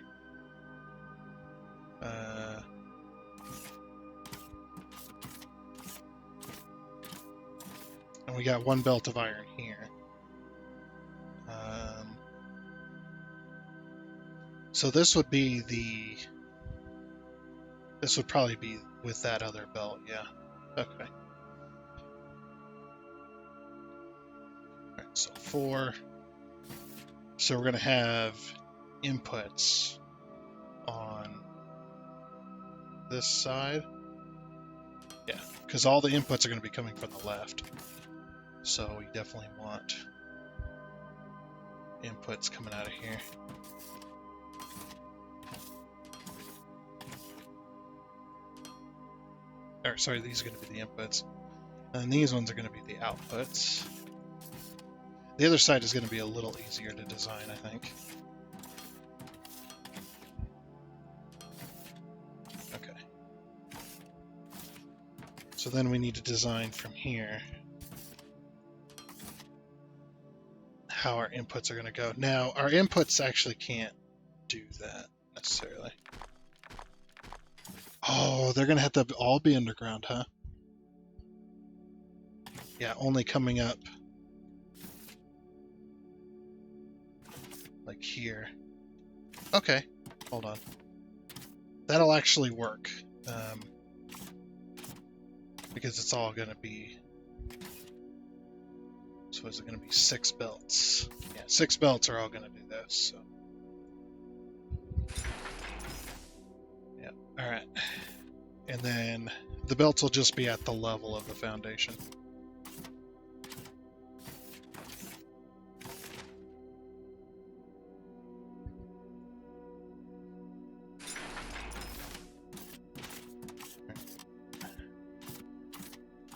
And we got 1 belt of iron here. So this would be this would probably be with that other belt, yeah. Okay. Alright, so 4. So we're gonna have inputs on this side. Yeah, because all the inputs are gonna be coming from the left. So we definitely want inputs coming out of here. Or sorry, these are going to be the inputs. And these ones are going to be the outputs. The other side is going to be a little easier to design, I think. Okay. So then we need to design from here how our inputs are going to go. Now, our inputs actually can't do that necessarily. Oh, they're going to have to all be underground, huh? Yeah, only coming up like here. Okay, hold on. That'll actually work. Because it's all going to be... So is it going to be 6 belts? Yeah, 6 belts are all going to do this, so... Yeah, alright. And then the belts will just be at the level of the foundation.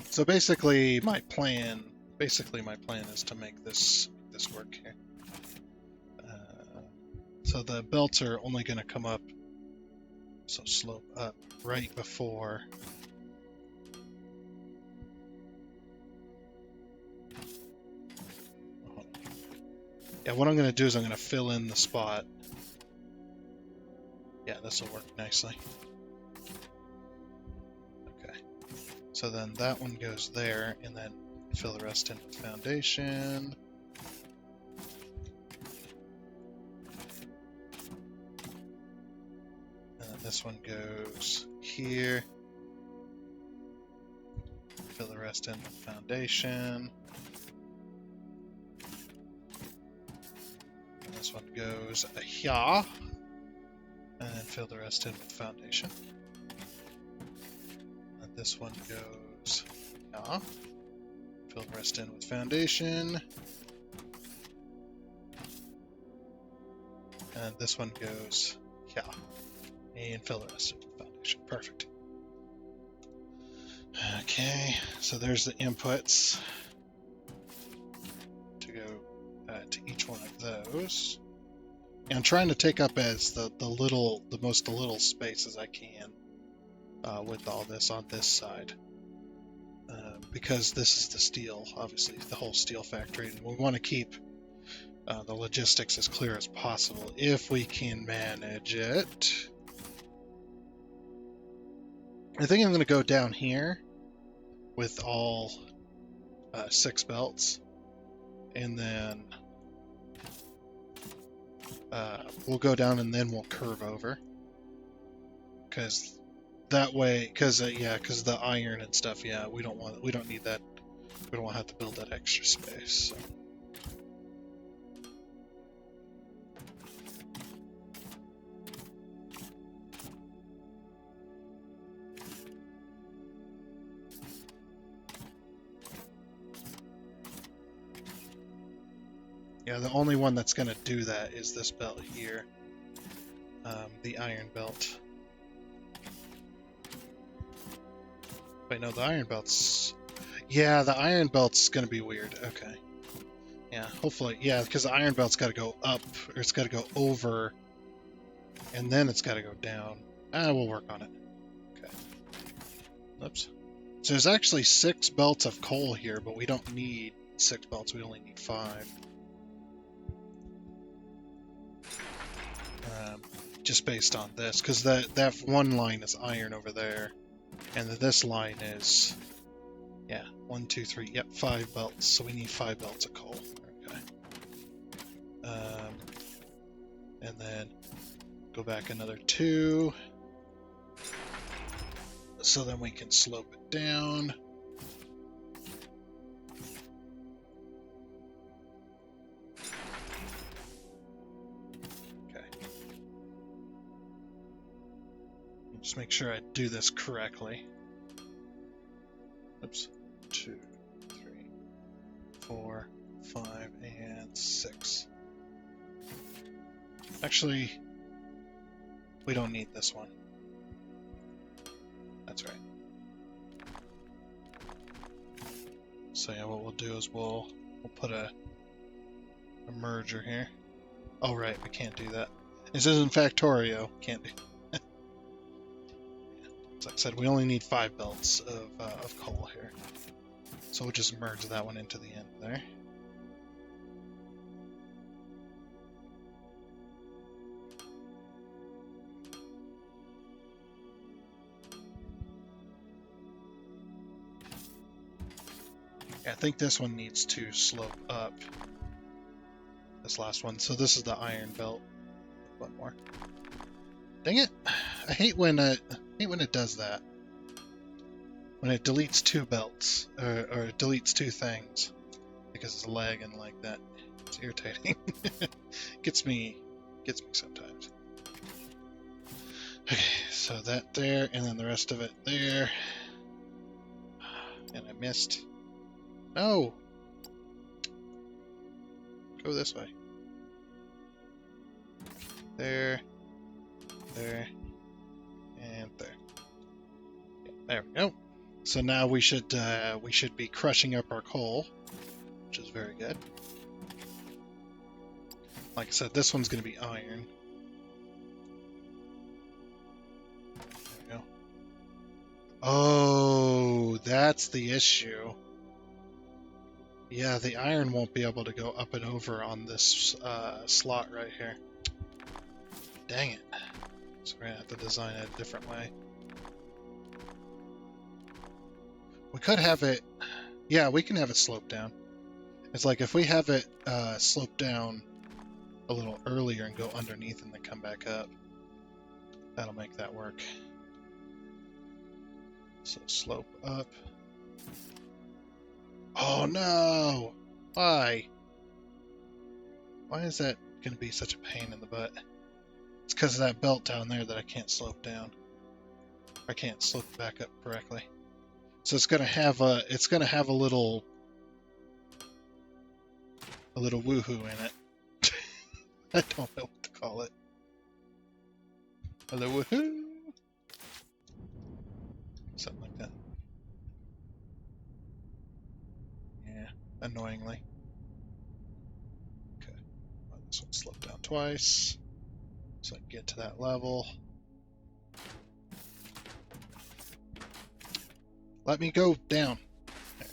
So basically my plan is to make this work here. So the belts are only going to come up, so slope up right before. Yeah, what I'm going to do is I'm going to fill in the spot. Yeah, this will work nicely. Okay. So then that one goes there, and then fill the rest in with foundation. And then this one goes here. Fill the rest in with foundation. And this one goes here. And then fill the rest in with foundation. And this one goes here. Fill the rest in with foundation. And this one goes here. And fill the rest in with foundation. Perfect. Okay, so there's the inputs to go to each one of those. And I'm trying to take up as the most little space as I can with all this on this side. Because this is the steel, obviously, the whole steel factory, and we want to keep the logistics as clear as possible if we can manage it. I think I'm going to go down here with all 6 belts, and then we'll go down and then we'll curve over, because that way, because the iron and stuff, yeah, we don't need that. We don't want to have to build that extra space. So. Yeah, the only one that's going to do that is this belt here, the iron belt. Wait, no, the iron belt's... Yeah, the iron belt's going to be weird. Okay. Yeah, hopefully. Yeah, because the iron belt's got to go up, or it's got to go over, and then it's got to go down. We'll work on it. Okay. Oops. So there's actually 6 belts of coal here, but we don't need 6 belts. We only need 5. Just based on this, because that one line is iron over there, and this line is, yeah, 1, 2, 3, yep, 5 belts. So we need 5 belts of coal. Okay. And then go back another 2, so then we can slope it down. Just make sure I do this correctly. Oops. 2, 3, 4, 5, and 6. Actually, we don't need this one. That's right. So yeah, what we'll do is we'll put a merger here. Oh right, we can't do that. This isn't Factorio. Can't do. Like I said, we only need 5 belts of coal here. So we'll just merge that one into the end there. Yeah, I think this one needs to slope up. This last one. So this is the iron belt. One more. Dang it! I hate when it does that. When it deletes 2 belts or it deletes 2 things because it's lagging like that. It's irritating. gets me sometimes. Okay, so that there, and then the rest of it there. And I missed. No! Go this way. There. There. And there. Yeah, there we go. So now we should be crushing up our coal, which is very good. Like I said, this one's going to be iron. There we go. Oh, that's the issue. Yeah, the iron won't be able to go up and over on this slot right here. Dang it. So we're going to have to design it a different way. We could have it... Yeah, we can have it sloped down. It's like if we have it sloped down a little earlier and go underneath and then come back up, that'll make that work. So slope up. Oh no! Why? Why is that going to be such a pain in the butt? It's because of that belt down there that I can't slope down. I can't slope it back up correctly. So it's going to have a little woohoo in it. I don't know what to call it. A little woohoo. Something like that. Yeah, annoyingly. Okay. Well, this one slowed down twice. So I can get to that level. Let me go down. There.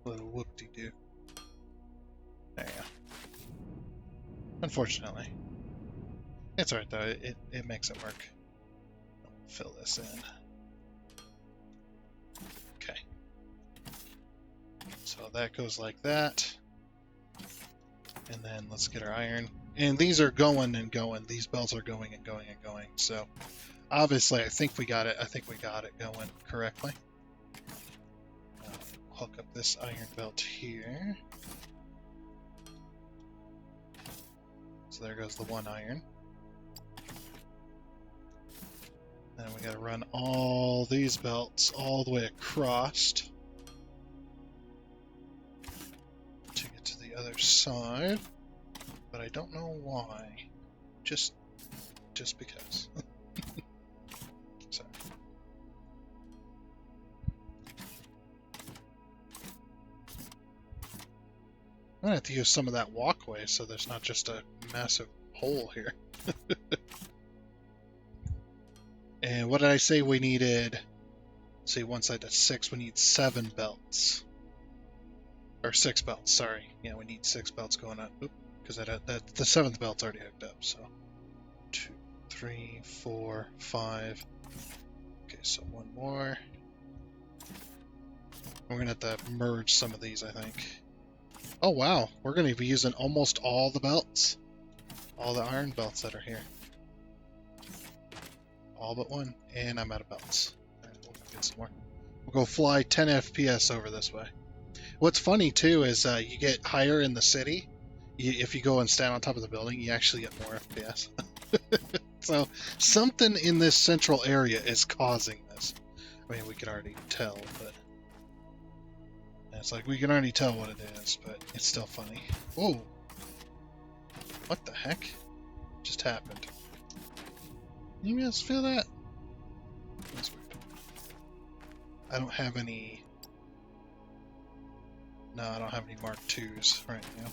Little whoop-de-doo. There you go. Unfortunately. It's alright though, it makes it work. fill this in. Okay. So that goes like that. And then let's get our iron. And these are going and going. These belts are going and going and going. So obviously, I think we got it. I think we got it going correctly. Hook up this iron belt here. So there goes the one iron. Then we got to run all these belts all the way across to get to the other side. But I don't know why. Just because. Sorry. I'm gonna have to use some of that walkway so there's not just a massive hole here. And what did I say we needed? Let's see, one side that's 6, we need 7 belts. Or 6 belts, sorry. Yeah, we need 6 belts going up. Because that the 7th belt's already hooked up, so 2, 3, 4, 5. Okay, so one more. We're gonna have to merge some of these, I think. Oh wow, we're gonna be using almost all the belts. All the iron belts that are here. All but one, and I'm out of belts. All right, we'll get some more. We'll go fly 10 FPS over this way. What's funny too is you get higher in the city. If you go and stand on top of the building, you actually get more FPS. So something in this central area is causing this. I mean, we can already tell, but it's like we can already tell what it is, but it's still funny. Whoa! What the heck just happened? You guys feel that? That's weird. I don't have any. No, I don't have any Mark IIs right now.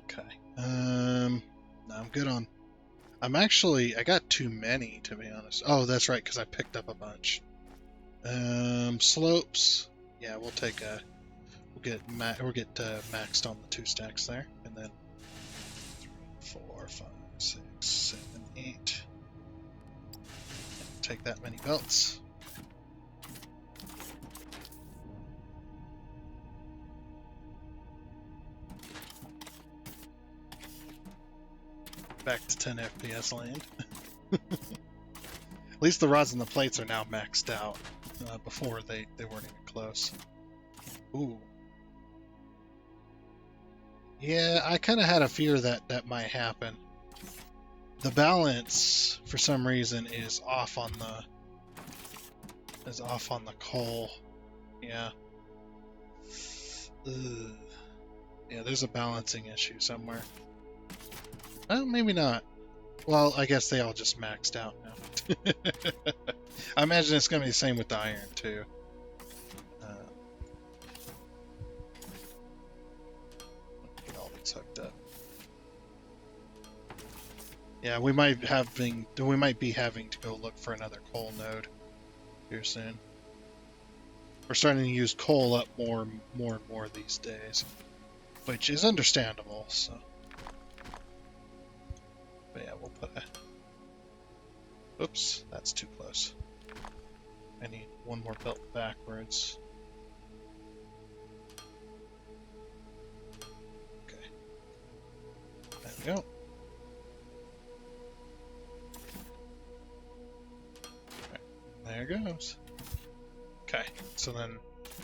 Okay. No, I'm good on. I got too many, to be honest. Oh, that's right, because I picked up a bunch. Slopes. Yeah, we'll take a. We'll get maxed on the 2 stacks there, and then 3, 4, 5, 6, 7, 8. Take that many belts. Back to 10 FPS land. At least the rods and the plates are now maxed out. Before they weren't even close. Ooh. Yeah, I kind of had a fear that might happen. The balance, for some reason, is off on the coal. Yeah. Ugh. Yeah, there's a balancing issue somewhere. Well, maybe not. Well, I guess they all just maxed out now. I imagine it's going to be the same with the iron, too. Get all these hooked up. Yeah, we might be having to go look for another coal node here soon. We're starting to use coal up more and more these days, which is understandable. So, but yeah, we'll put a. Oops, that's too close. I need one more belt backwards. Okay. There we go. There it goes. Okay, so then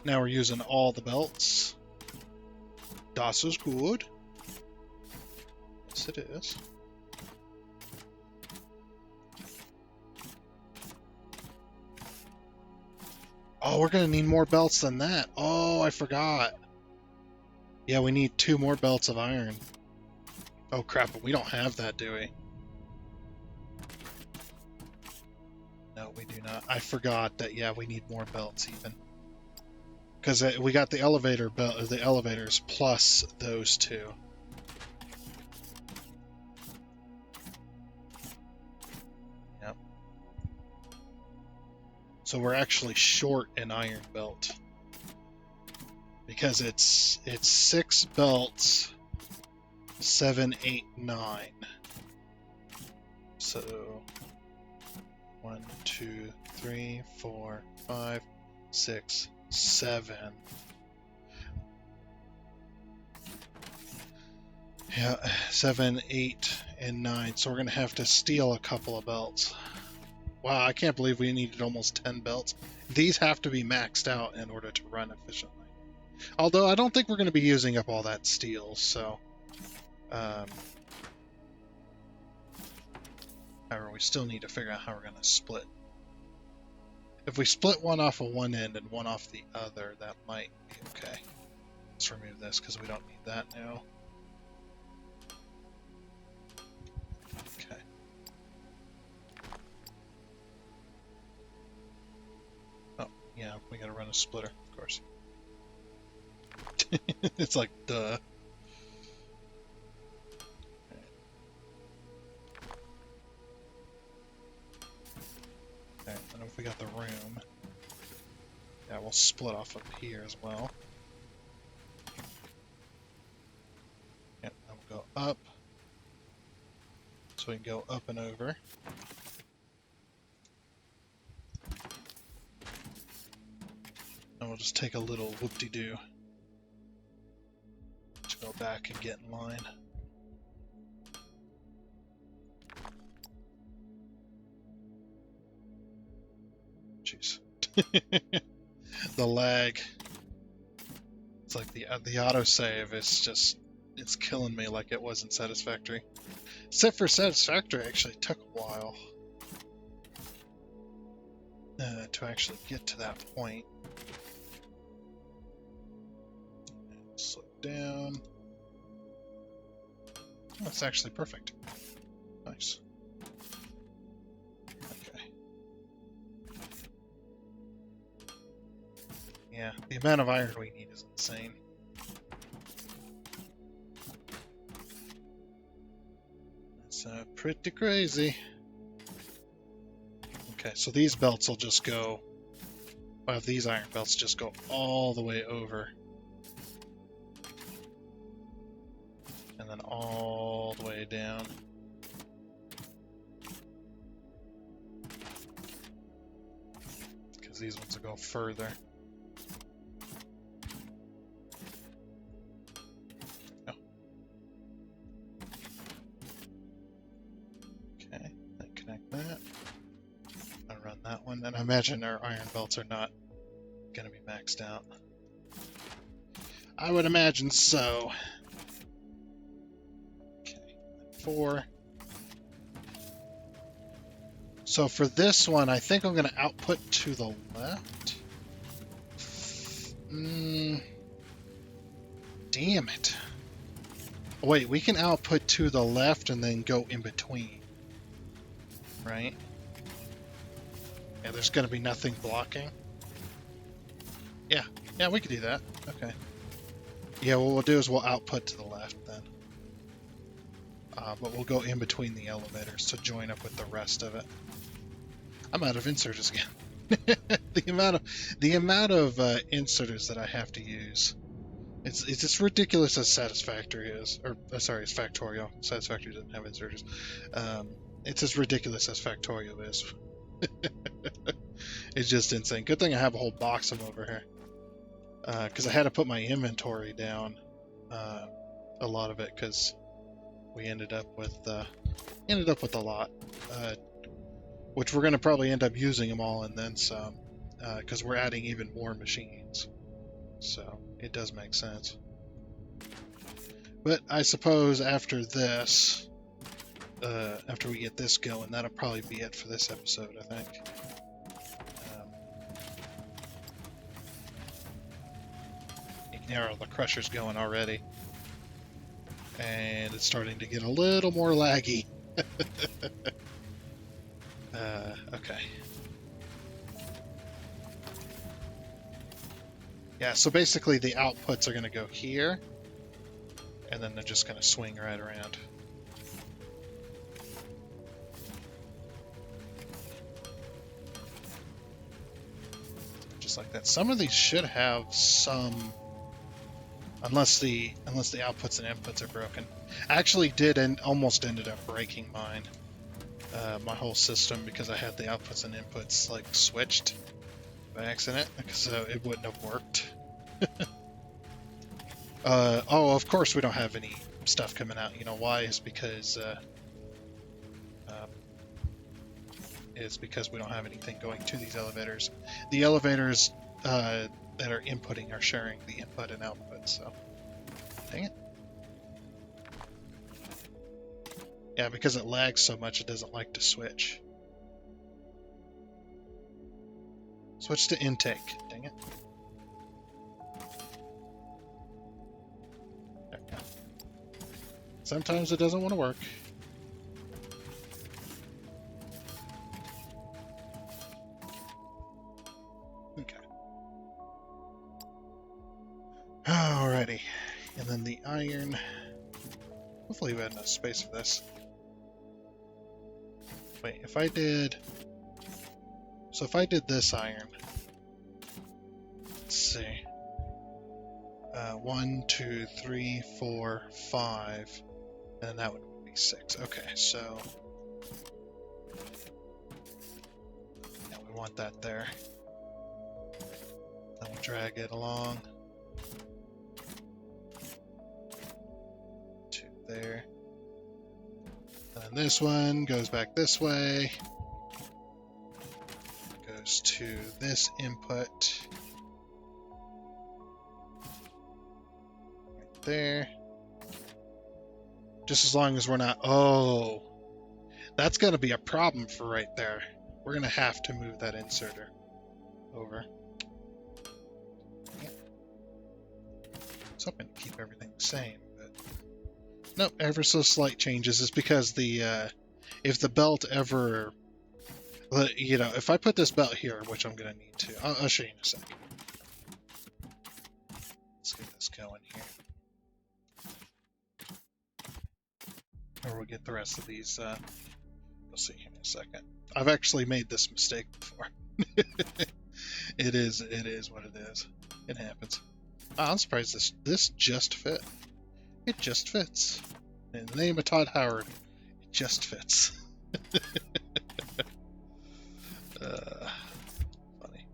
now we're using all the belts. Das is good. Yes, it is. Oh, we're gonna need more belts than that. Oh, I forgot. Yeah, we need 2 more belts of iron. Oh crap, but we don't have that, do we? No, we do not. I forgot that, yeah, we need more belts even. Because we got the elevators plus those 2. Yep. So we're actually short an iron belt. Because it's 6 belts, 7, 8, 9. So 1, 2, 3, 4, 5, 6, 7. Yeah, 7, 8, and 9. So we're going to have to steal a couple of belts. Wow, I can't believe we needed almost 10 belts. These have to be maxed out in order to run efficiently. Although I don't think we're going to be using up all that steel, so... however, we still need to figure out how we're going to split. If we split one off of one end and one off the other, that might be okay. Let's remove this because we don't need that now. Okay. Oh, yeah, we gotta run a splitter, of course. It's like, duh. Okay, and if we got the room, yeah, we'll split off up here as well. Yep, and we'll go up. So we can go up and over. And we'll just take a little whoop-de-doo to go back and get in line. Jeez. The lag. It's like the autosave is just, it's killing me like it wasn't Satisfactory. Except for Satisfactory actually took a while to actually get to that point. Slow down. Oh, that's actually perfect. Nice. Okay. Yeah, the amount of iron we need is insane. It's pretty crazy. Okay, so these belts will just go... Well, these iron belts just go all the way over. And then all the way down. Because these ones will go further. Oh. Okay, then connect that. I run that one, and I imagine our iron belts are not going to be maxed out. I would imagine so. 4. So for this one, I think I'm going to output to the left. Damn it. Wait, we can output to the left and then go in between. Right? Yeah, there's going to be nothing blocking. Yeah, we could do that. Okay. Yeah, what we'll do is we'll output to the left then. But we'll go in between the elevators to join up with the rest of it. I'm out of inserters again. the amount of inserters that I have to use, it's as ridiculous as Satisfactory is, or sorry, it's Factorio. Satisfactory doesn't have inserters. It's as ridiculous as Factorio is. It's just insane. Good thing I have a whole box of them over here, because I had to put my inventory down, a lot of it, because we ended up with a lot, which we're going to probably end up using them all and then some, because we're adding even more machines. So it does make sense. But I suppose after this, after we get this going, that'll probably be it for this episode, I think. You can hear all the crushers going already. And it's starting to get a little more laggy. Okay. Yeah, so basically the outputs are going to go here, and then they're just going to swing right around. Just like that. Some of these should have some... Unless the outputs and inputs are broken. I actually did and almost ended up breaking mine. my whole system because I had the outputs and inputs like switched by accident, so it wouldn't have worked. Oh, of course we don't have any stuff coming out. You know why? Is because we don't have anything going to these elevators. The elevators that are inputting are sharing the input and output, so dang it. Yeah, because it lags so much, it doesn't like to switch. Switch to intake. Dang it. There we go. Sometimes it doesn't want to work. Okay. Alrighty. And then the iron. Hopefully we had enough space for this. Wait, if I did... So if I did this iron... Let's see. 1, 2, 3, 4, 5. And that would be 6. Okay, so... Yeah, we want that there. Then we'll drag it along. To there. And then this one goes back this way. Goes to this input. Right there. Just as long as we're not... Oh! That's going to be a problem for right there. We're going to have to move that inserter over. I was hoping to keep everything the same, but... Nope, ever so slight changes is because the, if the belt ever... You know, if I put this belt here, which I'm going to need to... I'll show you in a second. Let's get this going here. Or we'll get the rest of these, we'll see here in a second. I've actually made this mistake before. It is what it is. It happens. I'm surprised this just fit. It just fits. In the name of Todd Howard, it just fits. Funny.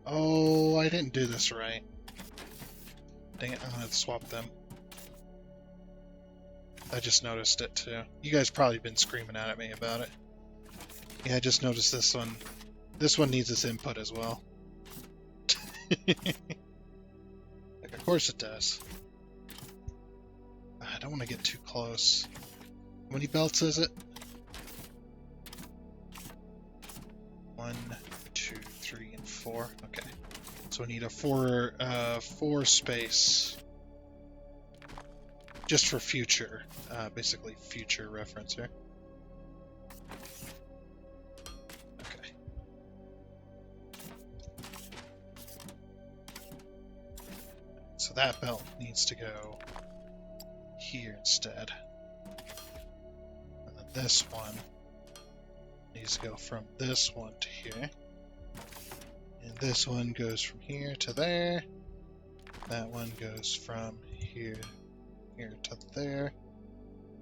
Oh, I didn't do this right. Dang it, I'm gonna have to swap them. I just noticed it too. You guys probably been screaming at me about it. Yeah, I just noticed this one. This one needs its input as well. Like, of course it does. I don't want to get too close. How many belts is it? 1, 2, 3, and 4. Okay. So we need a 4 space. Just for future, basically future reference here. Okay. So that belt needs to go here instead. And then this one needs to go from this one to here. And this one goes from here to there. That one goes from here to there.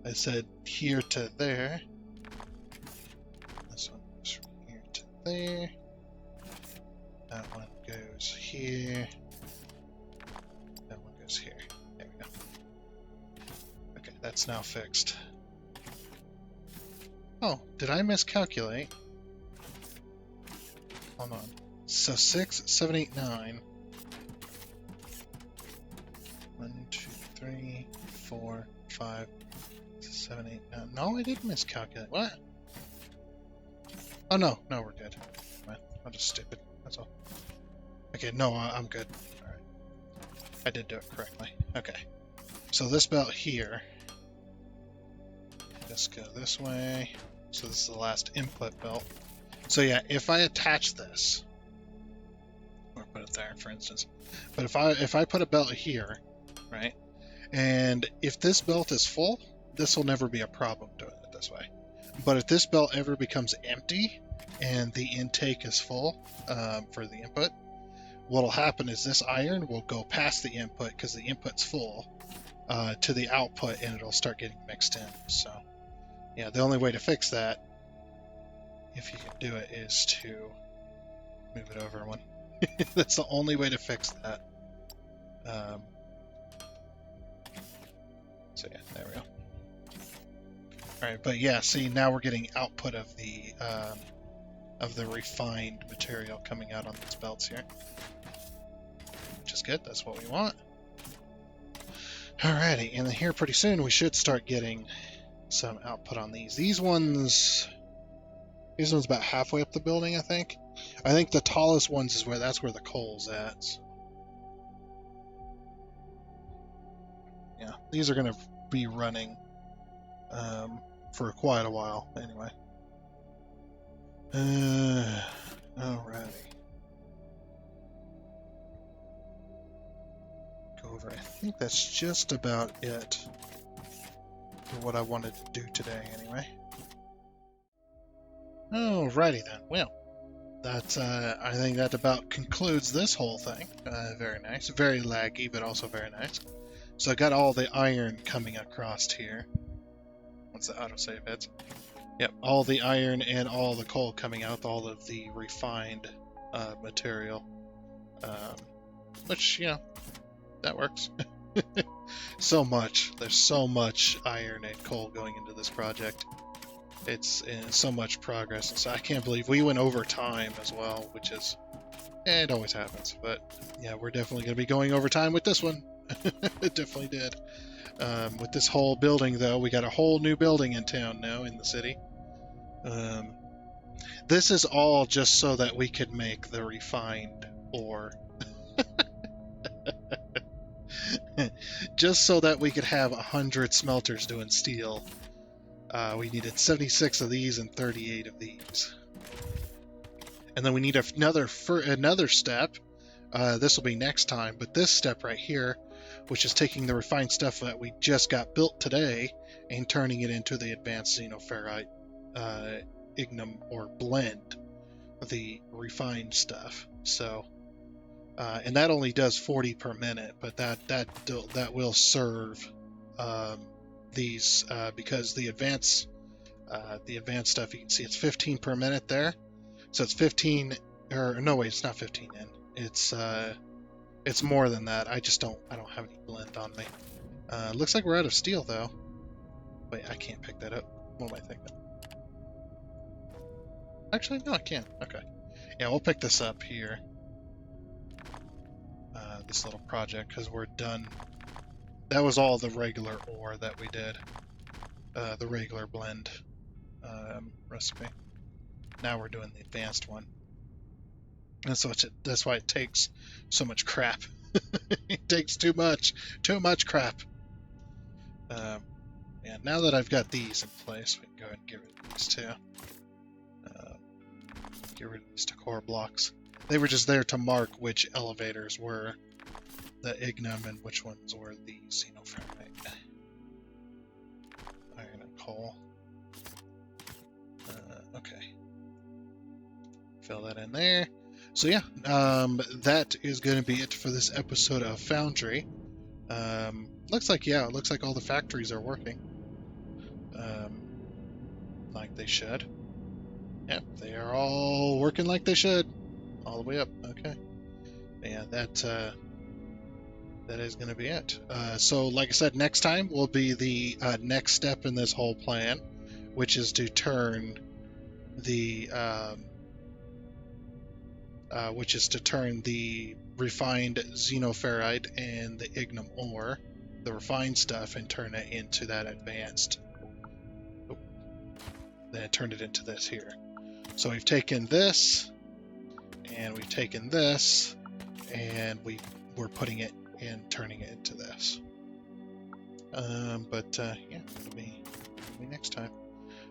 I said here to there. This one goes from here to there. That one goes here. That one goes here. There we go. Okay, that's now fixed. Oh, did I miscalculate? Hold on. So 6, 7, 8, 9. 1, 2, 3, 4, 5, 7, 8, 9. No, I didn't miscalculate. What? Oh, no. No, we're good. I'm just stupid. That's all. Okay, no, I'm good. Alright. I did do it correctly. Okay. So this belt here. Just go this way. So this is the last input belt. So yeah, if I attach this, or put it there, for instance. But if I put a belt here, right? And if this belt is full, this will never be a problem doing it this way. But if this belt ever becomes empty and the intake is full for the input, what'll happen is this iron will go past the input because the input's full to the output, and it'll start getting mixed in. So yeah, the only way to fix that, if you can do it, is to move it over one. That's the only way to fix that. So yeah, there we go. All right, but yeah, see, now we're getting output of the refined material coming out on these belts here, which is good. That's what we want. Alrighty, and then here pretty soon we should start getting some output on these. These ones about halfway up the building, I think. I think the tallest ones is that's where the coal's at. Yeah, these are going to be running for quite a while anyway. Alrighty. Go over. I think that's just about it for what I wanted to do today anyway. Alrighty then. Well, that's I think that about concludes this whole thing. Very nice. Very laggy, but also very nice. So I got all the iron coming across here. Once the autosave hits. Yep, all the iron and all the coal coming out, all of the refined material. Which, you know, that works. So much. There's so much iron and coal going into this project. It's in so much progress. So I can't believe we went over time as well, which is, it always happens. But yeah, we're definitely going to be going over time with this one. It definitely did. With this whole building, though, we got a whole new building in town now in the city. This is all just so that we could make the refined ore. Just so that we could have 100 smelters doing steel. We needed 76 of these and 38 of these. And then we need another step. This will be next time, but this step right here, which is taking the refined stuff that we just got built today and turning it into the advanced xenoferrite ignum or blend, the refined stuff. So, and that only does 40 per minute, but that will serve these because the advanced stuff, you can see it's 15 per minute there. So it's 15, or no wait, it's not 15 in. It's more than that. I don't have any blend on me. Looks like we're out of steel though. Wait, I can't pick that up. What am I thinking? Actually, no, I can't. Okay. Yeah, we'll pick this up here. This little project, because we're done. That was all the regular ore that we did. The regular blend recipe. Now we're doing the advanced one. And so that's why it takes so much crap. It takes too much crap. Yeah, now that I've got these in place, we can go ahead and get rid of these too. Get rid of these decor blocks. They were just there to mark which elevators were the ignum and which ones were the xenoferrite. Iron and coal. Okay. Fill that in there. So yeah, that is going to be it for this episode of Foundry. Looks like all the factories are working. Like they should. Yep, they are all working like they should. All the way up. Okay. Yeah, that is going to be it. So like I said, next time will be the next step in this whole plan, which is to turn the refined xenoferrite and the ignum ore, the refined stuff, and turn it into that advanced. Oh, then turned it into this here. So we've taken this, and we've taken this, and we're putting it and turning it into this. Yeah, it'll be next time.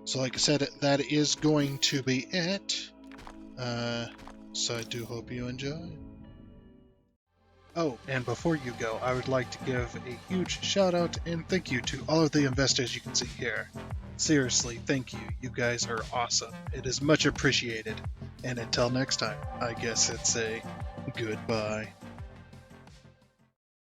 So like I said, that is going to be it. So I do hope you enjoy. Oh, and before you go, I would like to give a huge shout out and thank you to all of the investors you can see here. Seriously, thank you. You guys are awesome. It is much appreciated. And until next time, I guess it's a goodbye.